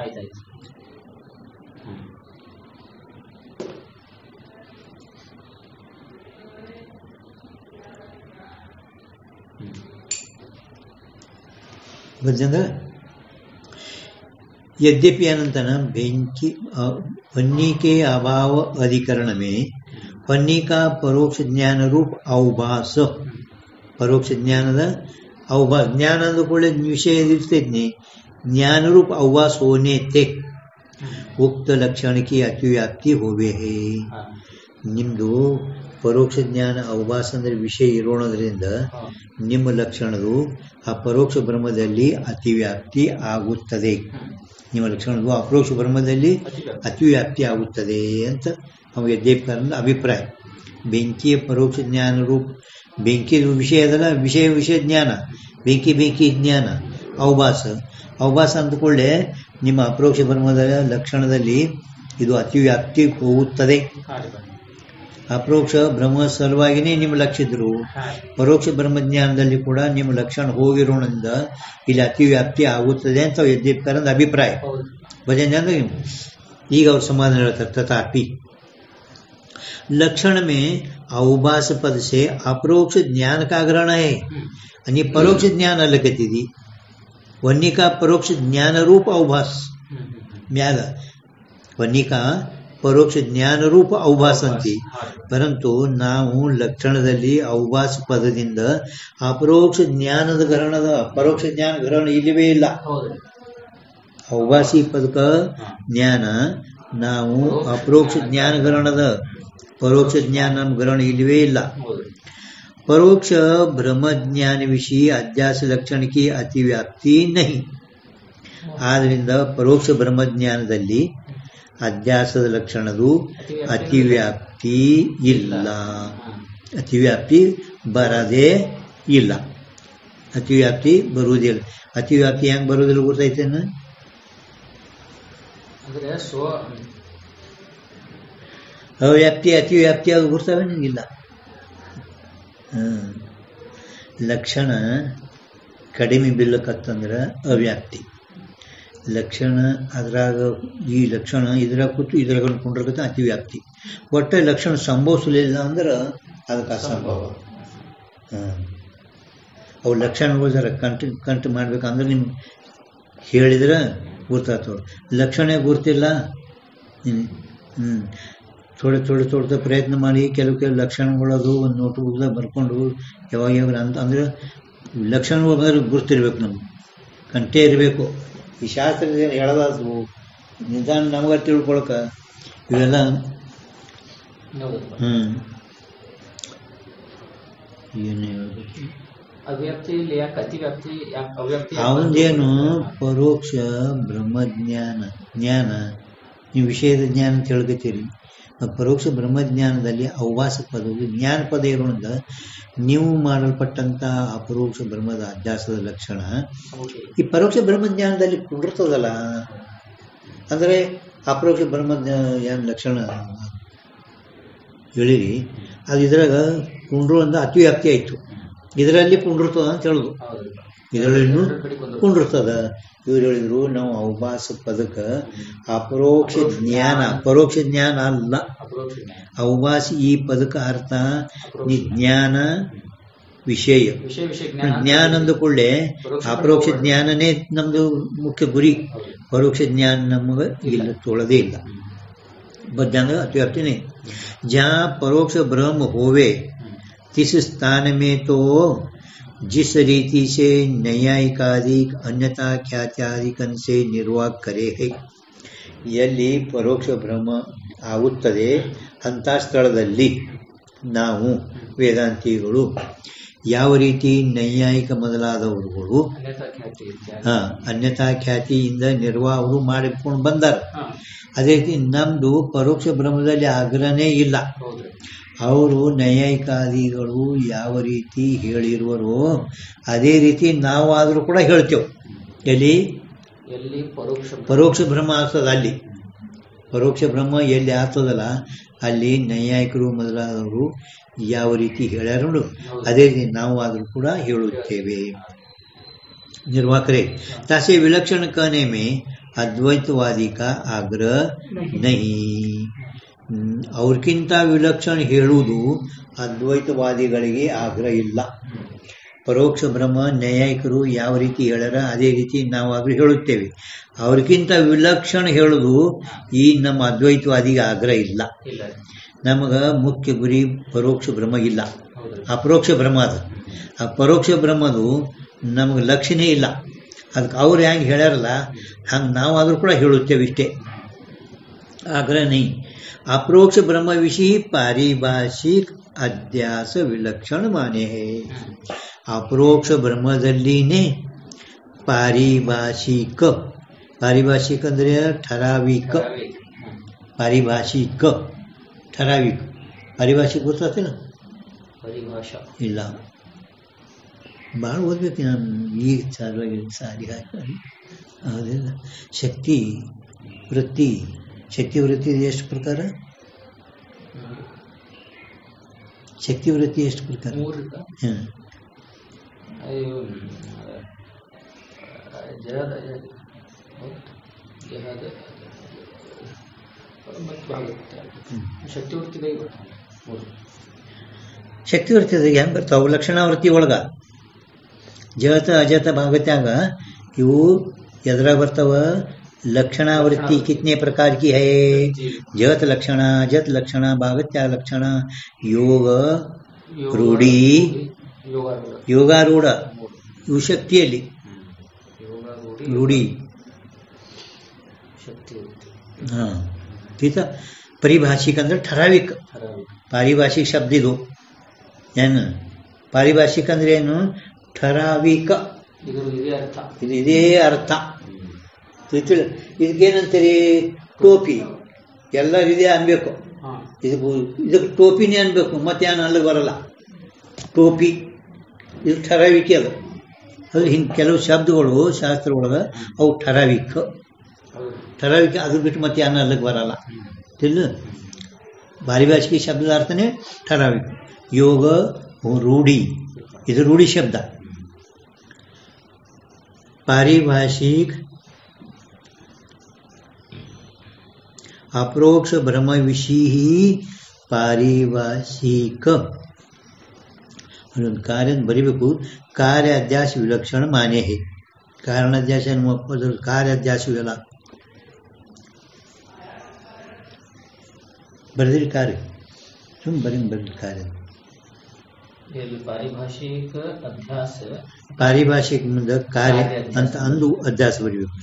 यद्यपि अनंतन बेंकी वन्नी के अभाव अधिकरण में वन्नी का परोक्ष ज्ञान रूप अवभास, परोक्ष ज्ञानದ अवभास ज्ञान अंदಕೊಳ್ಳೆ विषय ಇರ್ತೈತಿ, ज्ञान रूप अवभास होने ते उक्त लक्षण की अतिव्याप्ति होवे है. ನಿಮ್ದು ಪರೋಕ್ಷ ಜ್ಞಾನ ಅವಭಾಸ ಅಂದ್ರೆ ವಿಷಯ ಇರೋಣದ್ರಿಂದ ನಿಮ್ಮ ಲಕ್ಷಣದು ಆ ಪರೋಕ್ಷ ಬ್ರಹ್ಮದಲ್ಲಿ ಅತಿವ್ಯಾಪ್ತಿ ಆಗುತ್ತದೆ. ನಿಮ್ಮ ಲಕ್ಷಣದು ಅಪರೋಕ್ಷ ಬ್ರಹ್ಮದಲ್ಲಿ ಅತಿವ್ಯಾಪ್ತಿ ಆಗುತ್ತದೆ ಅಂತ ನಾವು ಯಜ್ಞೇಪಕಾರನ ಅಭಿಪ್ರಾಯ. ಬೆಂಕಿಯ ಪರೋಕ್ಷ ಜ್ಞಾನ ರೂಪ, ಬೆಂಕಿ ವಿಷಯ ಅದಲ್ಲ, ವಿಷಯ ಜ್ಞಾನ, ಬೆಂಕಿ ಜ್ಞಾನ ಅವಭಾಸ ಅಂದುಕೊಳ್ಳೆ ನಿಮ್ಮ ಅಪರೋಕ್ಷ ಬ್ರಹ್ಮದ ಲಕ್ಷಣದಲ್ಲಿ ಇದು ಅತಿವ್ಯಾಪ್ತಿ ಹೋಗುತ್ತದೆ. ಅಪರೋಕ್ಷ ಬ್ರಹ್ಮ ಸಲುವಾಗಿನೇ ನಿಮ್ಮ ಲಕ್ಷಿದ್ರು. ಪರೋಕ್ಷ ಬ್ರಹ್ಮಜ್ಞಾನದಲ್ಲಿ ಕೂಡ ನಿಮ್ಮ ಲಕ್ಷಣ ಹೋಗಿರೋದ್ರಿಂದ ಇಲ್ಲಿ ಅತಿವ್ಯಾಪ್ತಿ ಆಗುತ್ತದೆ ಅಂತ ಯಜ್ಞೇಪಕಾರನ ಅಭಿಪ್ರಾಯ. ಭಜನೆ ಅಂದ್ರೆ ಈಗ ಅವ್ರು ಸಮಾಧಾನ ಹೇಳ್ತಾರೆ. तथापि लक्षण में अवभास पद से अपरोक्ष ज्ञान का ग्रहण है. आणि परोक्ष ज्ञान अलग कहती वन्य का परोक्ष ज्ञान रूप अवभास म्याग वन्य का ಪರೋಕ್ಷ ಜ್ಞಾನ ರೂಪ ಅವಭಾಸ ಅಂತಿ. ಪರಂತು ನಾವು ಲಕ್ಷಣದಲ್ಲಿ ಅವಭಾಸ ಪದದಿಂದ ಅಪರೋಕ್ಷ ಜ್ಞಾನದ ಗ್ರಹಣದ ಪರೋಕ್ಷ ಜ್ಞಾನ ಗ್ರಹಣ ಇಲ್ಲವೇ ಇಲ್ಲ. ಅವಭಾಸಿ ಪದಕ ಜ್ಞಾನ ನಾವು ಅಪರೋಕ್ಷ ಜ್ಞಾನ ಗ್ರಹಣದ ಪರೋಕ್ಷ ಜ್ಞಾನ ಗ್ರಹಣ ಇಲ್ಲವೇ ಇಲ್ಲ. ಪರೋಕ್ಷ ಬ್ರಹ್ಮಜ್ಞಾನ ವಿಷಯ ಅಧ್ಯಾಸ ಲಕ್ಷಣಕ್ಕೆ ಅತಿವ್ಯಾಪ್ತಿ ನಹಿ. ಆದ್ರಿಂದ ಪರೋಕ್ಷ ಬ್ರಹ್ಮಜ್ಞಾನದಲ್ಲಿ ಅಧ್ಯಾಸದ ಲಕ್ಷಣದು ಅತಿವ್ಯಾಪ್ತಿ ಇಲ್ಲ, ಅತಿವ್ಯಾಪ್ತಿ ಬರದೇ ಇಲ್ಲ, ಅತಿವ್ಯಾಪ್ತಿ ಬರುವುದಿಲ್ಲ. ಅತಿವ್ಯಾಪ್ತಿ ಹೆಂಗ್ ಬರುವುದಿಲ್ಲ ಗೊತ್ತೈತೇನ? ಅವ್ಯಾಪ್ತಿ ಅತಿವ್ಯಾಪ್ತಿ ಅದು ಗುರ್ತವೆ ನಂಗಿಲ್ಲ. ಲಕ್ಷಣ ಕಡಿಮೆ ಬಿಲ್ಲಕತ್ತಂದ್ರೆ ಅವ್ಯಾಪ್ತಿ. ಲಕ್ಷಣ ಅದ್ರಾಗ ಈ ಲಕ್ಷಣ ಇದ್ರಾಗ ಕೂತು ಇದ್ರಾಗ ಕೊಂಡಿರ್ಕತ್ತ ಅತಿವ್ಯಾಪ್ತಿ. ಒಟ್ಟೆ ಲಕ್ಷಣ ಸಂಭವಿಸಲಿಲ್ಲ ಅಂದ್ರೆ ಅದಕ್ಕೆ ಅಸಂಭವ. ಅವು ಲಕ್ಷಣಗಳು ಜರ ಕಂಟು ಮಾಡ್ಬೇಕಂದ್ರೆ ನಿಮ್ಗೆ ಹೇಳಿದ್ರೆ ಗುರ್ತಾಗ್ತವೆ. ಲಕ್ಷಣ ಗುರ್ತಿಲ್ಲ, ಥೋಡೆ ಪ್ರಯತ್ನ ಮಾಡಿ ಕೆಲವು ಲಕ್ಷಣಗಳದು ಒಂದು ನೋಟ್ಬುಕ್ದಾಗ ಬರ್ಕೊಂಡು ಯಾವಾಗ ಅಂದ್ರೆ ಲಕ್ಷಣಗಳು ಬಂದ್ರೆ ಗುರ್ತಿರ್ಬೇಕು, ನಮ್ಗೆ ಕಂಟೇ ಇರಬೇಕು. ಈ ಶಾಸ್ತ್ರದಿಂದ ಹೇಳೋದು ನಿಧಾನ ನಮಗ ತಿಳ್ಕೊಳಕ ಇವೆಲ್ಲ ಏನು ಹೇಳ್ಬೇಕು. ಅವಂದೇನು ಪರೋಕ್ಷ ಬ್ರಹ್ಮಜ್ಞಾನ ನೀವು ವಿಷಯದ ಜ್ಞಾನ ಅಂತ ಹೇಳ್ಕತ್ತೀರಿ. ಪರೋಕ್ಷ ಬ್ರಹ್ಮಜ್ಞಾನದಲ್ಲಿ ಅವಭಾಸ ಪದವು ಜ್ಞಾನ ಪದ ಇರೋದ್ರಿಂದ ನೀವು ಮಾಡಲ್ಪಟ್ಟಂತ ಅಪರೋಕ್ಷ ಬ್ರಹ್ಮದ ಅಧ್ಯಾಸದ ಲಕ್ಷಣ ಈ ಪರೋಕ್ಷ ಬ್ರಹ್ಮಜ್ಞಾನದಲ್ಲಿ ಕುಂಡಿರ್ತದಲ್ಲ. ಅಂದ್ರೆ ಅಪರೋಕ್ಷ ಬ್ರಹ್ಮಜ್ಞಾನ ಲಕ್ಷಣ ಹೇಳಿರಿ, ಅದು ಇದ್ರಾಗ ಕುಂಡ್ರು ಅಂದ ಅತಿವ್ಯಾಪ್ತಿ ಆಯ್ತು. ಇದರಲ್ಲಿ ಕುಂಡಿರ್ತದ ಅಂತ ಹೇಳುದು, ಇದರಲ್ಲಿ ಕುಂಡಿರ್ತದ. ಇವ್ರು ಹೇಳಿದ್ರು ನಾವು ಅವಭಾಸ ಪದಕ ಅಪರೋಕ್ಷ ಜ್ಞಾನ, ಪರೋಕ್ಷ ಜ್ಞಾನ ಅಲ್ಲ ಅವಭಾಸ. ಈ ಪದಕ ಅರ್ಥ ಜ್ಞಾನ ವಿಷಯ ಜ್ಞಾನ ಅಂದುಕೊಳ್ಳೆ ಅಪರೋಕ್ಷ ಜ್ಞಾನನೇ ನಮ್ದು ಮುಖ್ಯ ಗುರಿ. ಪರೋಕ್ಷ ಜ್ಞಾನ ನಮಗ ಇಲ್ಲ ತೋಳದೇ ಇಲ್ಲ. बद्यांग अतिव्याप्ति नहीं. जहाँ परोक्ष ब्रह्म होवे तिस स्थान में तो जिस रीति से न्यायिकादिक अन्यथा ख्यात्यादिकन से निर्वाह करे है. ಎಲ್ಲಿ ಪರೋಕ್ಷ ಬ್ರಹ್ಮ ಆಗುತ್ತದೆ ಅಂತ ಸ್ಥಳದಲ್ಲಿ ನಾವು ವೇದಾಂತಿಗಳು ಯಾವ ರೀತಿ ನೈಯಾಯಿಕ ಮೊದಲಾದವರುಗಳು ಅನ್ಯಥಾ ಖ್ಯಾತಿಯಿಂದ ನಿರ್ವಾಹರು ಮಾಡಿಕೊಂಡು ಬಂದಾರ, ಅದೇ ರೀತಿ ನಮ್ದು ಪರೋಕ್ಷ ಬ್ರಹ್ಮದಲ್ಲಿ ಆಗ್ರಹನೇ ಇಲ್ಲ. ಅವರು ನೈಯಾಯಿಕಾದಿಗಳು ಯಾವ ರೀತಿ ಹೇಳಿರುವರೋ ಅದೇ ರೀತಿ ನಾವು ಆದ್ರೂ ಕೂಡ ಹೇಳ್ತೇವೆ. ಎಲ್ಲಿ ಪರೋಕ್ಷ ಬ್ರಹ್ಮ ಆಗ್ತದ, ಅಲ್ಲಿ ಪರೋಕ್ಷ ಬ್ರಹ್ಮ ಎಲ್ಲಿ ಆಗ್ತದಲ್ಲ ಅಲ್ಲಿ ನೈಯಾಯಿಕರು ಮೊದಲಾದವರು ಯಾವ ರೀತಿ ಹೇಳ್ಯಾರ ನೋಡು ಅದೇ ರೀತಿ ನಾವು ಆದ್ರೂ ಕೂಡ ಹೇಳುತ್ತೇವೆ. ನಿರ್ವಾಹಕರೇ तासे विलक्षण कहने में अद्वैतवादी का आग्रह नहीं. ಅವ್ರಕ್ಕಿಂತ ವಿಲಕ್ಷಣ ಹೇಳುವುದು ಅದ್ವೈತವಾದಿಗಳಿಗೆ ಆಗ್ರಹ ಇಲ್ಲ. ಪರೋಕ್ಷ ಬ್ರಹ್ಮ ನ್ಯಾಯಿಕರು ಯಾವ ರೀತಿ ಹೇಳ್ಯಾರ ಅದೇ ರೀತಿ ನಾವಾದ್ರೂ ಹೇಳುತ್ತೇವೆ. ಅವ್ರಕ್ಕಿಂತ ವಿಲಕ್ಷಣ ಹೇಳುವುದು ಈ ನಮ್ಮ ಅದ್ವೈತವಾದಿಗೆ ಆಗ್ರಹ ಇಲ್ಲ. ನಮಗ ಮುಖ್ಯ ಗುರಿ ಪರೋಕ್ಷ ಬ್ರಹ್ಮ ಇಲ್ಲ, ಅಪರೋಕ್ಷ ಬ್ರಹ್ಮ ಅದು. ಆ ಪರೋಕ್ಷ ಬ್ರಹ್ಮದು ನಮಗೆ ಲಕ್ಷಣೇ ಇಲ್ಲ. ಅದಕ್ಕೆ ಅವ್ರು ಹೆಂಗೆ ಹೇಳ್ಯಾರಲ್ಲ ಹಂಗೆ ನಾವಾದ್ರೂ ಕೂಡ ಹೇಳುತ್ತೇವೆ ಇಷ್ಟೇ. ಆಗ್ರಹ ನೈ. अप्रोक्ष ब्रह्म विषयी पारिभाषिक अध्यास विलक्षण माने है अप्रोक्ष ब्रह्मदಲ್ಲಿನೇ ಪಾರಿಭಾಷಿಕ ಪಾರಿಭಾಷಿಕ ಅಂದ್ರೆ ठराविक ಪಾರಿಭಾಷಿಕ ठराविक ಪಾರಿಭಾಷಿಕ ಗೊತ್ತಾಗ್ತಿಲ್ಲ ಪರಿಭಾಷಾ ಇಲ್ಲ ಭಾಳ ಓದ್ಬೇಕು ನಾನು ಈಗ ಚಾಲುವಾಗಿ ಸಾರಿ ಹೌದಿಲ್ಲ ಶಕ್ತಿ ವೃತ್ತಿ ಎಷ್ಟು ಪ್ರಕಾರ ಶಕ್ತಿ ವೃತ್ತಿ ಎಷ್ಟು ಪ್ರಕಾರ ಶಕ್ತಿ ವೃತ್ತಿದಾಗ ಹೆಂಗೆ ಬರ್ತಾವ ಲಕ್ಷಣಾವೃತ್ತಿ ಒಳಗ ಜತ ಅಜತ ಭಾಗತ್ಯಾಗ ಇವು ಎದ್ರಾಗ ಬರ್ತಾವ लक्षणावृत्ति कितने प्रकार की है जत लक्षण अजत लक्षण भागत्याग लक्षण योग रूढ़ी योगारूढ़ ಇವು ಶಕ್ತಿಯಲ್ಲಿ ರೂಢಿ हाँ ठीक है परिभाषिक अंदर ठराविक पारिभाषिक शब्द ಇದು ಏನು ಪಾರಿಭಾಷಿಕ ಅಂದ್ರೆ ಏನು ठराविक ಇದು ಇದೇ ಅರ್ಥ ಇದಕ್ಕೇನಂತೀರಿ ಟೋಪಿ ಎಲ್ಲರೂ ಇದೆ ಅನ್ಬೇಕು ಇದಕ್ಕೆ ಟೋಪಿನೇ ಅನ್ಬೇಕು ಮತ್ತೇನು ಅಲ್ಲಿಗೆ ಬರಲ್ಲ ಟೋಪಿ ಇದು ठराविक ಅದು ಹಿಂಗೆ ಕೆಲವು ಶಬ್ದಗಳು ಶಾಸ್ತ್ರ ಒಳಗೆ ಅವು ठराविक ಅದ್ರ ಬಿಟ್ಟು ಮತ್ತೆ ಏನು ಅಲ್ಲಿಗೆ ಬರಲ್ಲ ತಿಳ್ಳು ಪಾರಿಭಾಷಿಕ ಶಬ್ದದ ಅರ್ಥನೇ ठराविक ಯೋಗ ರೂಢಿ ಇದು ರೂಢಿ ಶಬ್ದ पारिभाषिक अप्रोक्ष ब्रह्म विषयी पारिभाषिक कार्य बरीबेकु कार्य अध्यास विलक्षण माने है कारण अध्यास कार्य अध्यास इवेಲ್ಲ बरेदिरी कार्य सुम बरेदिरी कार्य पारिभाषिक अध्यास पारिभाषिक ಮುಂದೆ ಕಾರ್ಯ ಅಂತ ಅಂದು ಅಧ್ಯಾಸ ಬರೀಬೇಕು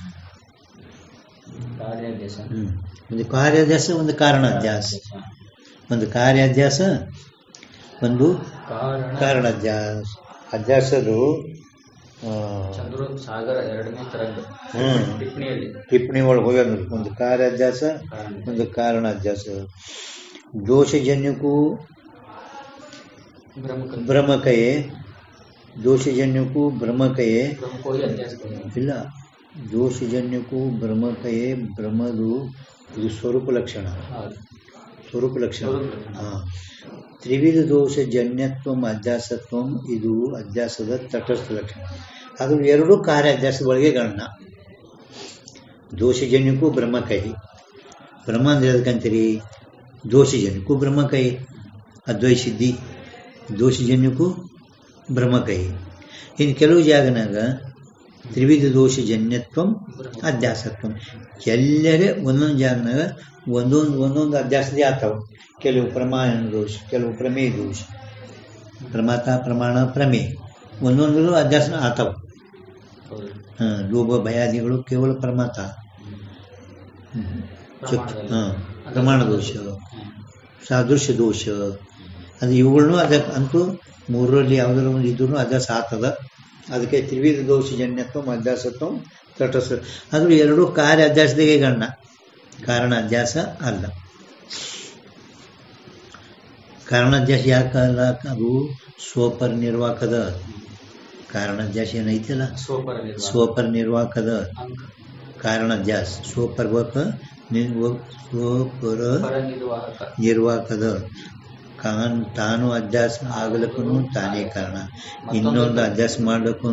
ಕಾರ್ಯಾಧ್ಯಾಸ ಒಂದು ಕಾರ್ಯಾಧ್ಯಾಸ ಒಂದು ಕಾರಣಾಧ್ಯಾಸ ಒಂದು ಕಾರ್ಯಾಧ್ಯಾಸ ಒಂದು ಕಾರಣಾಧ್ಯಾಸ ಅಧ್ಯಾಸದು ಚಂದ್ರ ಸಾಗರ ಎರಡನೇ ತರಂಗ ಟಿಪ್ಪಣಿ ಒಳಗೆ ಹೋಗ್ಯಾನ ಒಂದು ಕಾರ್ಯಾಧ್ಯಾಸ ಒಂದು ಕಾರಣಾಧ್ಯಾಸ दोषजन्यकु भ्रमकये दोषजन्यकु भ्रमकये ಇಲ್ಲ दोषजन्यकु भ्रमकये भ्रमದು ಇದು ಸ್ವರೂಪ ಲಕ್ಷಣ ತ್ರಿವಿಧ ದೋಷಜನ್ಯತ್ವಂ ಅಧ್ಯಾಸತ್ವಂ ಇದು ಅಧ್ಯಾಸದ ತಟಸ್ಥ ಲಕ್ಷಣ ಅದು ಎರಡು ಕಾರ್ಯಾಧ್ಯಾಸಗಳಿಗೆ ಗಣನ दोषजन्यकु भ्रमकये ಭ್ರಮ ಅಂದ್ರೆ ಅದಕ್ಕಂತೀರಿ दोषजन्यकु भ्रमकये अद्वैत सिद्धि दोषजन्यकु भ्रमकये इन ಕೆಲವು ಜಾಗನಾಗ ತ್ರಿವಿಧ ದೋಷಜನ್ಯತ್ವಂ ಅಧ್ಯಾಸತ್ವಂ ಎಲ್ಲರೇ ಒಂದೊಂದು ಜಾಗನಾಗ ಒಂದೊಂದು ಅಧ್ಯಾಸದೇ ಆಗ್ತಾವ ಕೆಲವು ಪ್ರಮಾಣ ದೋಷ ಕೆಲವು ಪ್ರಮೇಯ ದೋಷ ಪ್ರಮಾತ ಪ್ರಮಾಣ ಪ್ರಮೇಯ ಒಂದೊಂದು ಅಧ್ಯಾಸ ಆಗ್ತಾವ ಲೋಭ ಭಯಾದಿಗಳು ಕೇವಲ ಪ್ರಮಾತ ಪ್ರಮಾಣ ದೋಷ ಸಾದೃಶ್ಯ ದೋಷ ಅದು ಇವುಗಳನ್ನು ಅದಕ್ಕೆ ಅಂತೂ ಮೂರರಲ್ಲಿ ಯಾವುದರ ಒಂದು ಇದ್ರೂ ಅಧ್ಯಾಸ ಆಗ್ತದ ಅದಕ್ಕೆ ತ್ರಿವಿಧ ದೋಷಜನ್ಯತ್ವ ಅಧ್ಯಾಸತ್ವ ತಟಸ್ಥ ಅದು ಎರಡು ಕಾರ್ಯ ಅಧ್ಯಾಸದಾಗೆ ಗಣ್ಣ ಕಾರಣ ಅಧ್ಯಾಸ ಅಲ್ಲ ಕಾರಣಾಧ್ಯಾಸ ಯಾಕಲ್ಲ ಅದು ಸ್ವಪರಿನಿರ್ವಾಹಕದ ಕಾರಣಾಧ್ಯಾಸ ಏನೈತಲ್ಲ ಸ್ವಪರಿನಿರ್ವಾಹಕದ ಕಾರಣಾಧ್ಯಾಸ ಸ್ವಪರ್ವಕ ನಿರ್ವಾಹಕದ ತಾನು ಅಧ್ಯಾಸ ಆಗಲಕ್ಕೂ ತಾನೇ ಕಾರಣ ಇನ್ನೊಂದು ಅಧ್ಯಾಸ ಮಾಡಕ್ಕೂ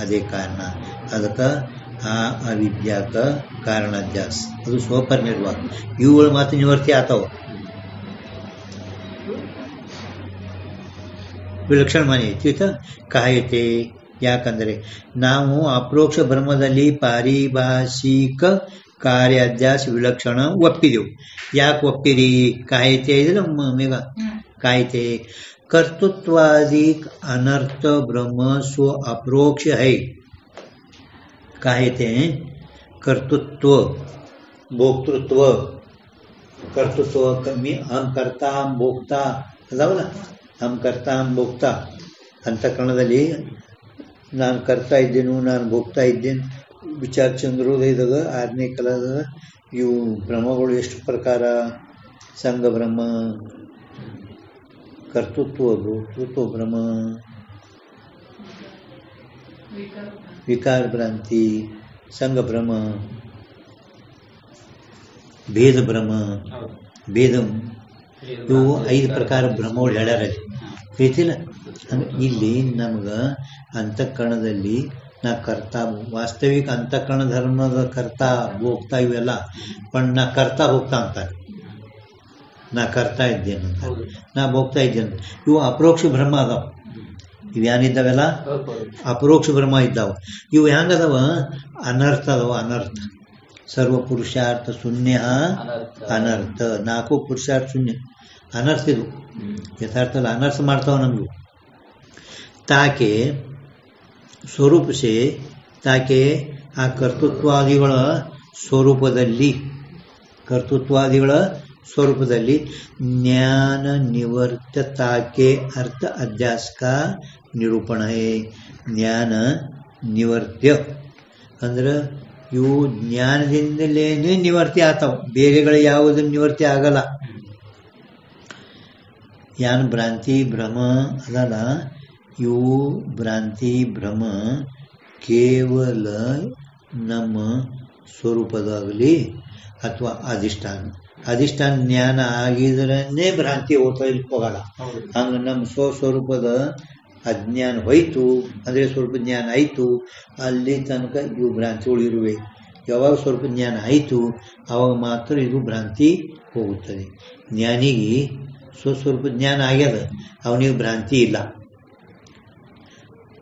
ಅದೇ ಕಾರಣ ಅದಕ್ಕೆ ಆ ಅವಿದ್ಯಾಕ ಕಾರಣಾಧ್ಯಾಸ ಅದು ಸ್ವಪರಿನಿರ್ವಾಹ ಇವುಗಳು ಮಾತ್ರ ನಿವರ್ತಿ ಆತಾವ ವಿಲಕ್ಷಣ ಮಾನಿ ಐತಿ ಕಾಯತೆ ಯಾಕಂದರೆ ನಾವು ಅಪ್ರೋಕ್ಷ ಬ್ರಹ್ಮದಲ್ಲಿ ಪಾರಿಭಾಷಿಕ ಕಾರ್ಯಾಧ್ಯಾಸ ವಿಲಕ್ಷಣ ಒಪ್ಪಿದೆವು ಯಾಕೆ ಒಪ್ಪಿರಿ ಕಾಯತೆ ಇದ್ರೆ ಮೇಘ ಕಾಯತೆ कर्तृत्वादि अनर्थ ब्रह्म स्व अप्रोक्ष है कहते हैं कर्तृत्व भोक्तृत्व ಕರ್ತೃತ್ವ ಕಮ್ಮಿ ಅಹಂ ಕರ್ತ ಅಹಂ ಭೋಕ್ತ ಅದಾವಲ್ಲ, ಅಹಂ ಕರ್ತ ಅಹಂ ಭೋಕ್ತ ಅಂತಃಕರಣದಲ್ಲಿ ನಾನು ಕರ್ತಾ ಇದ್ದೇನು, ನಾನು ಭೋಗ್ತಾ ಇದ್ದೇನೆ. ವಿಚಾರ ಚಂದ್ರೋದಯದಾಗ 6ನೇ ಕಲದಾಗ ಇವು ಬ್ರಹ್ಮಗಳು ಎಷ್ಟು ಪ್ರಕಾರ? ಸಂಘ ಬ್ರಹ್ಮ, ಕರ್ತೃತ್ವ ಭೋಕ್ತೃತ್ವ ಬ್ರಹ್ಮ, ವಿಕಾರ ಭ್ರಾಂತಿ, ಸಂಘ ಬ್ರಹ್ಮ, ಭೇದ ಬ್ರಹ್ಮ, ಭೇದ, ಇವು 5 ಪ್ರಕಾರ ಬ್ರಹ್ಮಗಳು ಹೇಳ್ಯಾರ. ಹೇಳ್ತಿಲ್ಲ ಇಲ್ಲಿ ನಮ್ಗೆ ಅಂತಃಕರಣದಲ್ಲಿ ನಾ ಕರ್ತ, ವಾಸ್ತವಿಕ ಅಂತಃಕರಣ ಧರ್ಮದ ಕರ್ತ ಭೋಗ್ತಾ ಇವೆಲ್ಲ ನಾ ಕರ್ತಾ ಹೋಗ್ತಾ ಅಂತಾರೆ. ನಾ ಕರ್ತಾ ಇದ್ದೇನೆ ಅಂತ, ನಾ ಭೋಗ್ತಾ ಇದ್ದೇನೆ. ಇವು ಅಪರೋಕ್ಷ ಬ್ರಹ್ಮ ಅದಾವ. ಇವು ಏನಿದ್ದಾವೆಲ್ಲ ಅಪರೋಕ್ಷ ಬ್ರಹ್ಮ ಇದ್ದಾವ. ಇವು ಹೆಂಗದಾವ? ಅನರ್ಥ ಅದಾವ. ಅನರ್ಥ ಸರ್ವ ಪುರುಷಾರ್ಥ ಶೂನ್ಯ ಅನರ್ಥ. 4 ಪುರುಷಾರ್ಥ ಶೂನ್ಯ ಅನರ್ಥ. ಇದು ಯಥಾರ್ಥ ಅನರ್ಥ ಮಾಡ್ತಾವ ನಮ್ಗೆ. ತಾಕೆ ಸ್ವರೂಪ ಸೇ ತಾಕೆ ಆ ಕರ್ತೃತ್ವಾದಿಗಳ ಸ್ವರೂಪದಲ್ಲಿ ಜ್ಞಾನ ನಿವರ್ತ ತಾಕೆ ಅರ್ಥ ಅಧ್ಯಾಸ ಕಾ ನಿರೂಪಣ ಹೇ. ಜ್ಞಾನ ನಿವರ್ತ್ಯ ಅಂದ್ರೆ ಇವು ಜ್ಞಾನದಿಂದಲೇನೆ ನಿವರ್ತಿ ಆಗ್ತಾವ, ಬೇರೆಗಳು ಯಾವುದನ್ನು ನಿವರ್ತಿ ಆಗಲ್ಲ. ಯಾನ್ ಭ್ರಾಂತಿ ಭ್ರಮ ಅದಲ್ಲ, ಇವು ಭ್ರಾಂತಿ ಭ್ರಮ ಕೇವಲ ನಮ್ಮ ಸ್ವರೂಪದಾಗಲಿ ಅಥವಾ ಅಧಿಷ್ಠಾನ ಜ್ಞಾನ ಆಗಿದ್ರನ್ನೇ ಭ್ರಾಂತಿ ಹೋಗಲ್ಲ. ಹಂಗ ನಮ್ಮ ಸ್ವಸ್ವರೂಪದ ಅಜ್ಞಾನ ಹೋಯ್ತು ಅಂದ್ರೆ ಸ್ವಲ್ಪ ಜ್ಞಾನ ಆಯ್ತು, ಅಲ್ಲಿ ತನಕ ಇವು ಭ್ರಾಂತಿಗಳು ಇರುವೆ. ಯಾವಾಗ ಸ್ವಲ್ಪ ಜ್ಞಾನ ಆಯ್ತು ಅವಾಗ ಮಾತ್ರ ಇದು ಭ್ರಾಂತಿ ಹೋಗುತ್ತದೆ. ಜ್ಞಾನಿಗೆ ಸ್ವಸ್ವರೂಪ ಜ್ಞಾನ ಆಗ್ಯದ, ಅವನಿಗೆ ಭ್ರಾಂತಿ ಇಲ್ಲ.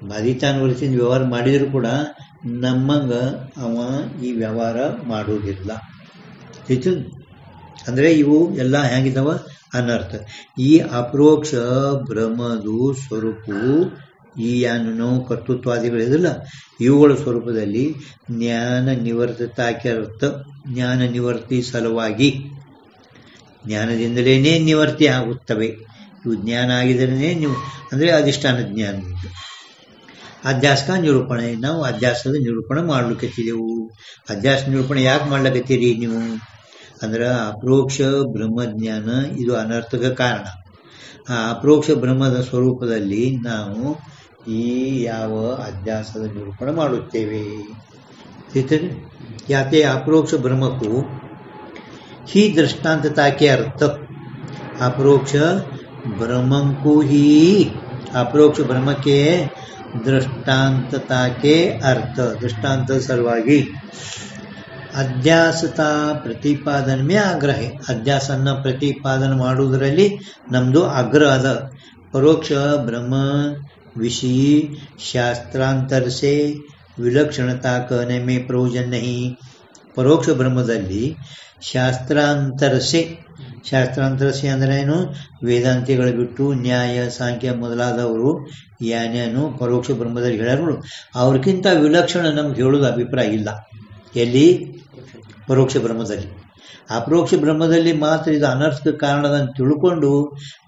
ಬಾಧಿತಾನುವರ್ತಿಯಿಂದ ವ್ಯವಹಾರ ಮಾಡಿದ್ರು ಕೂಡ ನಮ್ಮಂಗ ಅವ ಈ ವ್ಯವಹಾರ ಮಾಡೋದಿಲ್ಲ. ಅಂದ್ರೆ ಇವು ಎಲ್ಲ ಹೆಂಗಿದಾವ? ಅನರ್ಥ. ಈ ಅಪರೋಕ್ಷ ಭ್ರಮದು ಸ್ವರೂಪವು ಈ ನಾವು ಕರ್ತೃತ್ವಾದಿಗಳಿದಿಲ್ಲ, ಇವುಗಳ ಸ್ವರೂಪದಲ್ಲಿ ಜ್ಞಾನ ನಿವರ್ತತಾಕ್ಯರ್ಥ. ಜ್ಞಾನ ನಿವರ್ತಿ ಸಲುವಾಗಿ ಜ್ಞಾನದಿಂದಲೇ ನಿವರ್ತಿ ಆಗುತ್ತವೆ. ಇವು ಜ್ಞಾನ ಆಗಿದ್ರೇ ನೀವು ಅಂದ್ರೆ ಅಧಿಷ್ಠಾನ ಜ್ಞಾನ. ಅಧ್ಯಾಸಕ ನಿರೂಪಣೆ, ನಾವು ಅಧ್ಯಾಸದ ನಿರೂಪಣೆ ಮಾಡ್ಲಿಕ್ಕತ್ತಿದೆವು. ಅಧ್ಯಾಸ ನಿರೂಪಣೆ ಯಾಕೆ ಮಾಡ್ಲಿಕ್ಕತ್ತೀರಿ ನೀವು ಅಂದ್ರೆ ಅಪರೋಕ್ಷ ಬ್ರಹ್ಮಜ್ಞಾನ ಇದು ಅನರ್ಥಕ ಕಾರಣ. ಆ ಅಪರೋಕ್ಷ ಬ್ರಹ್ಮದ ಸ್ವರೂಪದಲ್ಲಿ ನಾವು ಈ ಯಾವ ಅಧ್ಯಾಸದ ನಿರೂಪಣೆ ಮಾಡುತ್ತೇವೆ. ಯಾಕೆ ಅಪರೋಕ್ಷ ಬ್ರಹ್ಮಕ್ಕೂ ही दृष्टांतता के अर्थ, अपरोक्ष ब्रह्मंकु ही अपरोक्ष ब्रह्म के दृष्टांतता के अर्थ. दृष्टांत सलुವಾಗಿ ಅಧ್ಯಾಸತ ಪ್ರತಿಪಾದನೆ ಮೇ ಆಗ್ರಹ. ಅಧ್ಯಾಸನ್ನ ಪ್ರತಿಪಾದನೆ ಮಾಡುವುದರಲ್ಲಿ ನಮ್ದು ಆಗ್ರಹ ಅದ. ಪರೋಕ್ಷ ಬ್ರಹ್ಮ ವಿಷಯ ಶಾಸ್ತ್ರಾಂತರ ಸೆ ವಿಲಕ್ಷಣತಾ कहने में प्रयोजन नहीं. ಪರೋಕ್ಷ ಬ್ರಹ್ಮದಲ್ಲಿ ಶಾಸ್ತ್ರಾಂತರಸೆ ಅಂದ್ರೆ ಏನು? ವೇದಾಂತಿಗಳು ಬಿಟ್ಟು ನ್ಯಾಯ ಸಾಂಖ್ಯ ಮೊದಲಾದವರು ಯಾನೇನು ಪರೋಕ್ಷ ಬ್ರಹ್ಮದಲ್ಲಿ ಹೇಳ್ಯಾರು, ಅವ್ರಿಗಿಂತ ವಿಲಕ್ಷಣ ನಮ್ಗೆ ಹೇಳೋದು ಅಭಿಪ್ರಾಯ ಇಲ್ಲ. ಎಲ್ಲಿ? ಪರೋಕ್ಷ ಬ್ರಹ್ಮದಲ್ಲಿ. ಅಪರೋಕ್ಷ ಬ್ರಹ್ಮದಲ್ಲಿ ಮಾತ್ರ ಇದು ಅನರ್ಥಕ ಕಾರಣದಂತ ತಿಳ್ಕೊಂಡು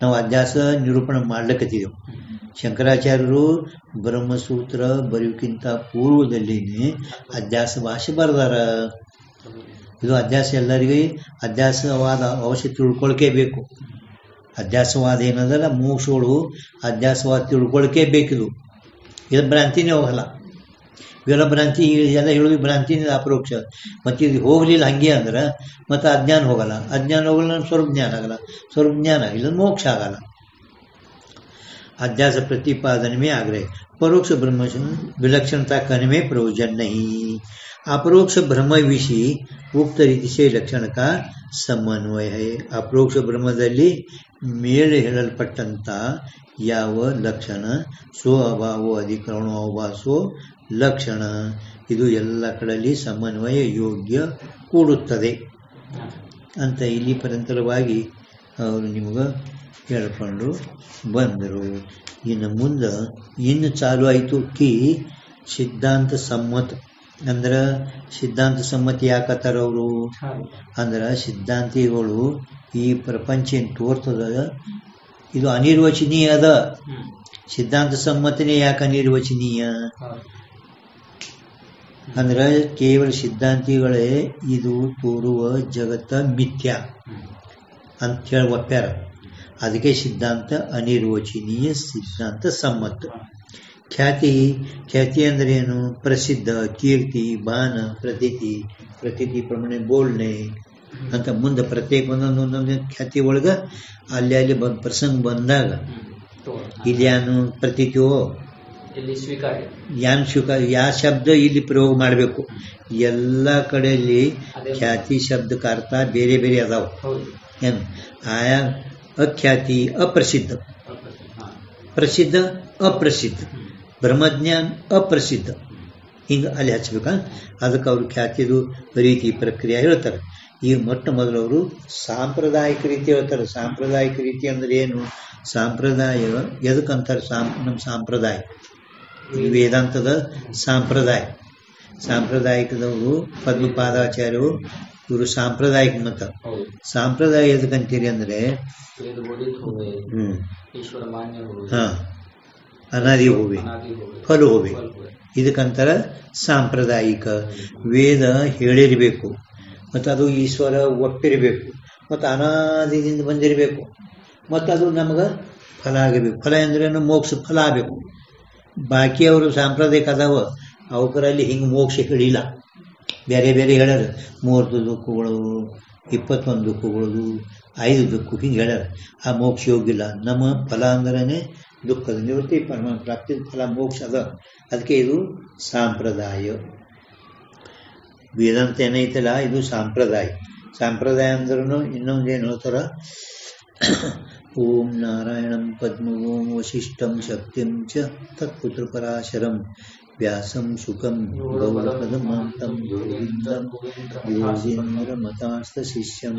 ನಾವು ಅಧ್ಯಾಸ ನಿರೂಪಣೆ ಮಾಡ್ಲಿಕ್ಕತ್ತಿದ್ದೆವು. ಶಂಕರಾಚಾರ್ಯರು ಬ್ರಹ್ಮಸೂತ್ರ ಬರೆಯೋಕ್ಕಿಂತ ಪೂರ್ವದಲ್ಲಿನೇ ಅಧ್ಯಾಸ ಭಾಷೆ ಬರೆದಾರ. ಇದು ಅಧ್ಯಾಸ ಎಲ್ಲರಿಗೆ ಅಧ್ಯಾಸವಾದ ಅವಶ್ಯ ತಿಳ್ಕೊಳ್ಕೇ ಬೇಕು. ಅಧ್ಯಾಸವಾದ ಏನದಲ್ಲ, ಮೋಕ್ಷಗಳು ಅಧ್ಯಾಸವಾದ ತಿಳ್ಕೊಳ್ಕೇ ಬೇಕಿದು. ಇದು ಭ್ರಾಂತಿನೇ ಹೋಗಲ್ಲ. ಇವೆಲ್ಲ ಭ್ರಾಂತಿ ಎಲ್ಲ ಹೇಳೋದು ಭ್ರಾಂತಿನೇ ಅಪರೋಕ್ಷ. ಮತ್ತೆ ಇದು ಹೋಗ್ಲಿಲ್ಲ ಹಂಗೆ ಅಂದ್ರೆ ಮತ್ತೆ ಅಜ್ಞಾನ ಹೋಗಲ್ಲ. ಅಜ್ಞಾನ ಹೋಗಲ್ಲ, ಸ್ವರೂಪ ಜ್ಞಾನ ಆಗಲ್ಲ. ಸ್ವರೂಪ ಜ್ಞಾನ ಆಗಿಲ್ಲ, ಮೋಕ್ಷ ಆಗಲ್ಲ. अध्यास प्रतिपादन में आग्रह. परोक्ष ब्रह्म विलक्षणता कहने में प्रयोजन नहीं. अपरोक्ष ब्रह्म विषय उक्त रीति से लक्षण का समन्वय है. अपरोक्ष ब्रह्मದಲ್ಲಿ ಮೇಲೆ ಹೇಳಲ್ಪಟ್ಟಂತ ಯಾವ ಲಕ್ಷಣ ಸೋ ಅಭಾವೋ ಅಧಿಕರಣೋ ಅವಭಾಸೋ ಲಕ್ಷಣ, ಇದು ಎಲ್ಲ ಕಡೆಯಲ್ಲಿ ಸಮನ್ವಯ ಯೋಗ್ಯ ಕೂಡುತ್ತದೆ ಅಂತ ಇಲ್ಲಿ ಪರಂತರವಾಗಿ ಅವರು ನಿಮಗೆ ಹೇಳ್ಕೊಂಡು ಬಂದರು. ಇನ್ನು ಮುಂದೆ ಇನ್ನು ಚಾಲು ಆಯಿತು ಕಿ ಸಿದ್ಧಾಂತ ಸಮ್ಮತ ಅಂದ್ರ ಸಿದ್ಧಾಂತ ಸಮ್ಮತಿ ಯಾಕತ್ತಾರ ಅವರು ಅಂದ್ರ ಸಿದ್ಧಾಂತಿಗಳು ಈ ಪ್ರಪಂಚ ಏನ್ ತೋರ್ತದ ಇದು ಅನಿರ್ವಚನೀಯ ಅದ. ಸಿದ್ಧಾಂತ ಸಮ್ಮತಿನೇ ಯಾಕೆ ಅನಿರ್ವಚನೀಯ ಅಂದ್ರ ಕೇವಲ ಸಿದ್ಧಾಂತಿಗಳೇ ಇದು ತೋರುವ ಜಗತ್ತ ಮಿಥ್ಯ ಅಂತ ಹೇಳಿ ಒಪ್ಪ್ಯಾರ. ಅದಕ್ಕೆ ಸಿದ್ಧಾಂತ ಅನಿರ್ವಚನೀಯ, ಸಿದ್ಧಾಂತ ಸಮ್ಮತ. ಖ್ಯಾತಿ ಅಂದ್ರೆ ಏನು? ಪ್ರಸಿದ್ಧ, ಕೀರ್ತಿ, ಬಾನ, ಪ್ರತೀತಿ ಪ್ರಮಾಣ ಬೋಲ್ನೆ ಅಂತ ಮುಂದೆ ಪ್ರತ್ಯೇಕ ಒಂದೊಂದೊಂದೊಂದು ಖ್ಯಾತಿ ಒಳಗ ಅಲ್ಲಿ ಪ್ರಸಂಗ ಬಂದಾಗ ಇಲ್ಲಿ ಪ್ರತೀತಿಯೋ ಯಾನ್ ಸ್ವೀಕಾರ ಯಾವ ಶಬ್ದ ಇಲ್ಲಿ ಪ್ರಯೋಗ ಮಾಡಬೇಕು. ಎಲ್ಲ ಕಡೆಯಲ್ಲಿ ಖ್ಯಾತಿ ಶಬ್ದಕ್ಕೆ ಅರ್ಥ ಬೇರೆ ಬೇರೆ ಅದಾವ. ಏನು ಆಯಾ ಅಖ್ಯಾತಿ ಅಪ್ರಸಿದ್ಧ, ಪ್ರಸಿದ್ಧ ಅಪ್ರಸಿದ್ಧ, ಬ್ರಹ್ಮಜ್ಞಾನ ಅಪ್ರಸಿದ್ಧ, ಹಿಂಗ ಅಲ್ಲಿ ಹಚ್ಬೇಕಾ. ಅದಕ್ಕೆ ಅವರು ಖ್ಯಾತಿದು ರೀತಿ ಪ್ರಕ್ರಿಯೆ ಹೇಳ್ತಾರೆ. ಈಗ ಮೊಟ್ಟ ಮೊದಲು ಅವರು ಸಾಂಪ್ರದಾಯಿಕ ರೀತಿ ಹೇಳ್ತಾರೆ. ಸಾಂಪ್ರದಾಯಿಕ ರೀತಿ ಅಂದ್ರೆ ಏನು? ಸಾಂಪ್ರದಾಯ ಎದಕ್ಕಂತಾರೆ? ನಮ್ಮ ಸಾಂಪ್ರದಾಯ ವೇದಾಂತದ ಸಾಂಪ್ರದಾಯಿಕದವರು ಪದ್ಮಪಾದಾಚಾರ್ಯರು ಇವರು ಸಾಂಪ್ರದಾಯಿಕ ಮತ. ಸಾಂಪ್ರದಾಯ ಎದಕ್ಕಂತೀರಿ ಅಂದ್ರೆ ಅನಾದಿ ಹೋವೆ ಫಲು ಹೋವೆ, ಇದಕ್ಕಂತಾರ ಸಾಂಪ್ರದಾಯಿಕ. ವೇದ ಹೇಳಿರ್ಬೇಕು, ಮತ್ತು ಅದು ಈಶ್ವರ ಒಪ್ಪಿರಬೇಕು, ಮತ್ತು ಅನಾದಿದಿಂದ ಬಂದಿರಬೇಕು, ಮತ್ತು ಅದು ನಮಗೆ ಫಲ ಆಗಬೇಕು. ಫಲ ಅಂದ್ರೆ ಮೋಕ್ಷ ಫಲ ಆಗಬೇಕು. ಬಾಕಿ ಅವರು ಸಾಂಪ್ರದಾಯಿಕ ಅದಾವ, ಅವಕರಲ್ಲಿ ಹಿಂಗೆ ಮೋಕ್ಷ ಹೇಳಿಲ್ಲ, ಬೇರೆ ಬೇರೆ ಹೇಳ್ಯಾರ. 30 ದುಃಖಗಳು, 21 ದುಃಖಗಳು, 5 ದುಃಖ ಹಿಂಗೆ ಹೇಳ್ಯಾರ. ಆ ಮೋಕ್ಷ ಯೋಗಿಲ್ಲ. ನಮ್ಮ ಫಲ ಅಂದ್ರೇ ದುಃಖದ ನಿವೃತ್ತಿ, ಪರಮಾತ್ಮ ಪ್ರಾಪ್ತಿ ಫಲ ಮೋಕ್ಷ ಅದ. ಅದಕ್ಕೆ ಇದು ಸಾಂಪ್ರದಾಯ. ವೇದಾಂತ ಏನೈತಲ್ಲ ಇದು ಸಾಂಪ್ರದಾಯ. ಸಂಪ್ರದಾಯ ಅಂದ್ರೂ ಇನ್ನೊಂದೇನು ಹೇಳ್ತಾರ, ಓಂ ನಾರಾಯಣಂ ಪದ್ಮವೋಂ ವಶಿಷ್ಠಂ ಶಕ್ತಿಂ ಚ ತತ್ಪುತ್ರ ಪರಾಶರಂ ವ್ಯಾಸಂ ಶುಕಂ ಗೌರಪದಮಾಂತಂ ಗೋವಿಂದಂ ಯೋಗೀಂದ್ರಮತಾಸ್ಥ ಶಿಷ್ಯಂ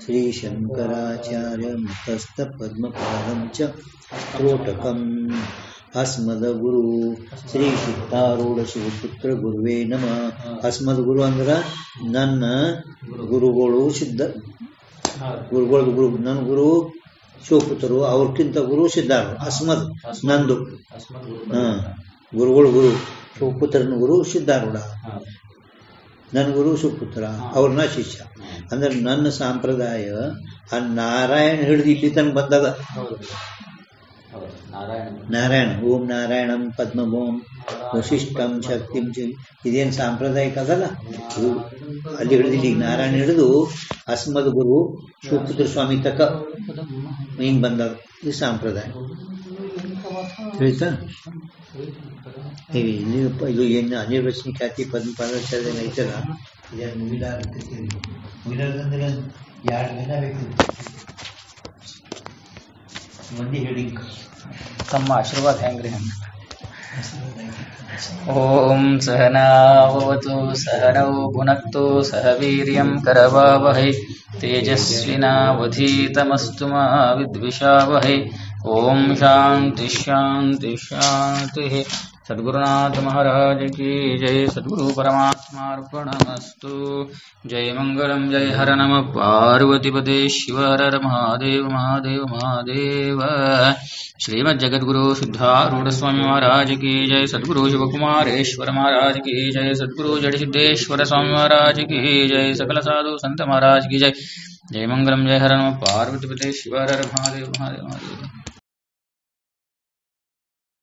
ಶ್ರೀಶಂಕರಾಚಾರ್ಯ ಮತಸ್ಥ ಪದ್ಮಪಾದಂ ಚ ತ್ರೋಟಕಂ ಅಸ್ಮದ್ಗುರು ಶ್ರೀ ಸಿದ್ಧಾರೂಢ ಶಿವಪುತ್ರ ಗುರುವೇ ನಮಃ. ಅಸ್ಮದ್ಗುರು ಅಂದ್ರ ನನ್ನ ಗುರುಗಳು, ಸಿದ್ಧ ಗುರುಗಳ ಗುರು, ನನ್ನ ಗುರು ಶಿವಪುತ್ರರು, ಅವ್ರಕ್ಕಿಂತ ಗುರು ಸಿದ್ಧಾರೂಢ. ಅಸ್ಮದ್ ನಂದು, ಗುರುಗಳು ಗುರು, ಶಿವಪುತ್ರನ ಗುರು ಸಿದ್ಧಾರೂಢ, ನನ್ನ ಗುರು ಶಿವಪುತ್ರ, ಅವ್ರನ್ನ ಶಿಷ್ಯ. ಅಂದ್ರೆ ನನ್ನ ಸಂಪ್ರದಾಯ ಆ ನಾರಾಯಣ ಹಿಡಿದು ಇಲ್ಲಿ ತನಕ ಬಂದದ. ನಾರಾಯಣ ಓಂ ನಾರಾಯಣಂ ಪದ್ಮಭೋಂ ವಶಿಷ್ಠಂ ಶಕ್ತಿಂ, ಇದೇನು ಸಾಂಪ್ರದಾಯಿಕ ಅದಲ್ಲ, ಅಲ್ಲಿ ಹಿಡಿದು ಈಗ ನಾರಾಯಣ ಹಿಡಿದು ಅಸ್ಮದ್ ಗುರು ಶಿವಪುತ್ರ ಸ್ವಾಮಿ ತಕ ಹಿಂಗ್ ಬಂದದ. ಇದು ಸಂಪ್ರದಾಯ ತಿಳಿತಾ. ಇದು ಏನು ಅನಿರ್ವಚನ ಖ್ಯಾತಿ ಪದ್ಮಪಾದಾಚಾರ್ಯ ಐತಲ್ಲ, ಇದೇನು ಮುಗಿಲಾರ್ದಂದ್ರೆ 2 ದಿನ ಬೇಕು ಮಂದಿ ಹೇಳಿ. ತಮ್ಮ ಆಶೀರ್ವಾದ ಹೆಂಗ್ರಿ ಹಂಗ. ಓಂ ಸಹನಾವವತು ಸಹನೌ ಭುನಕ್ತು ಸಹ ವೀರ್ಯಂ ಕರವಾವಹೈ ತೇಜಸ್ವಿನಾವಧೀತಮಸ್ತು ಮಾ ವಿದ್ವಿಷಾವಹೈ. ಓಂ ಶಾಂತಿ ಶಾಂತಿ ಶಾಂತಿ. सद्गुरुनाथ महाराज की जय. सद्गुरु परमात्मार्पणमस्तु. जय मंगलम जय हर नम पार्वतीपदे शिव हर हर महादेव महादेव महादेव. श्रीमद् जगद्गुरु सिद्धारूढ़ स्वामी महाराज की जय. सद्गुरु शिवकुमारेश्वर महाराज की जय. सद्गुरु जड़सिद्धेश्वर स्वामी महाराज की जय. सकल साधु संत महाराज की जय. जय मंगलम जय हर नम पार्वतीपदे शिव हर हर महादेव महादेव महादेव.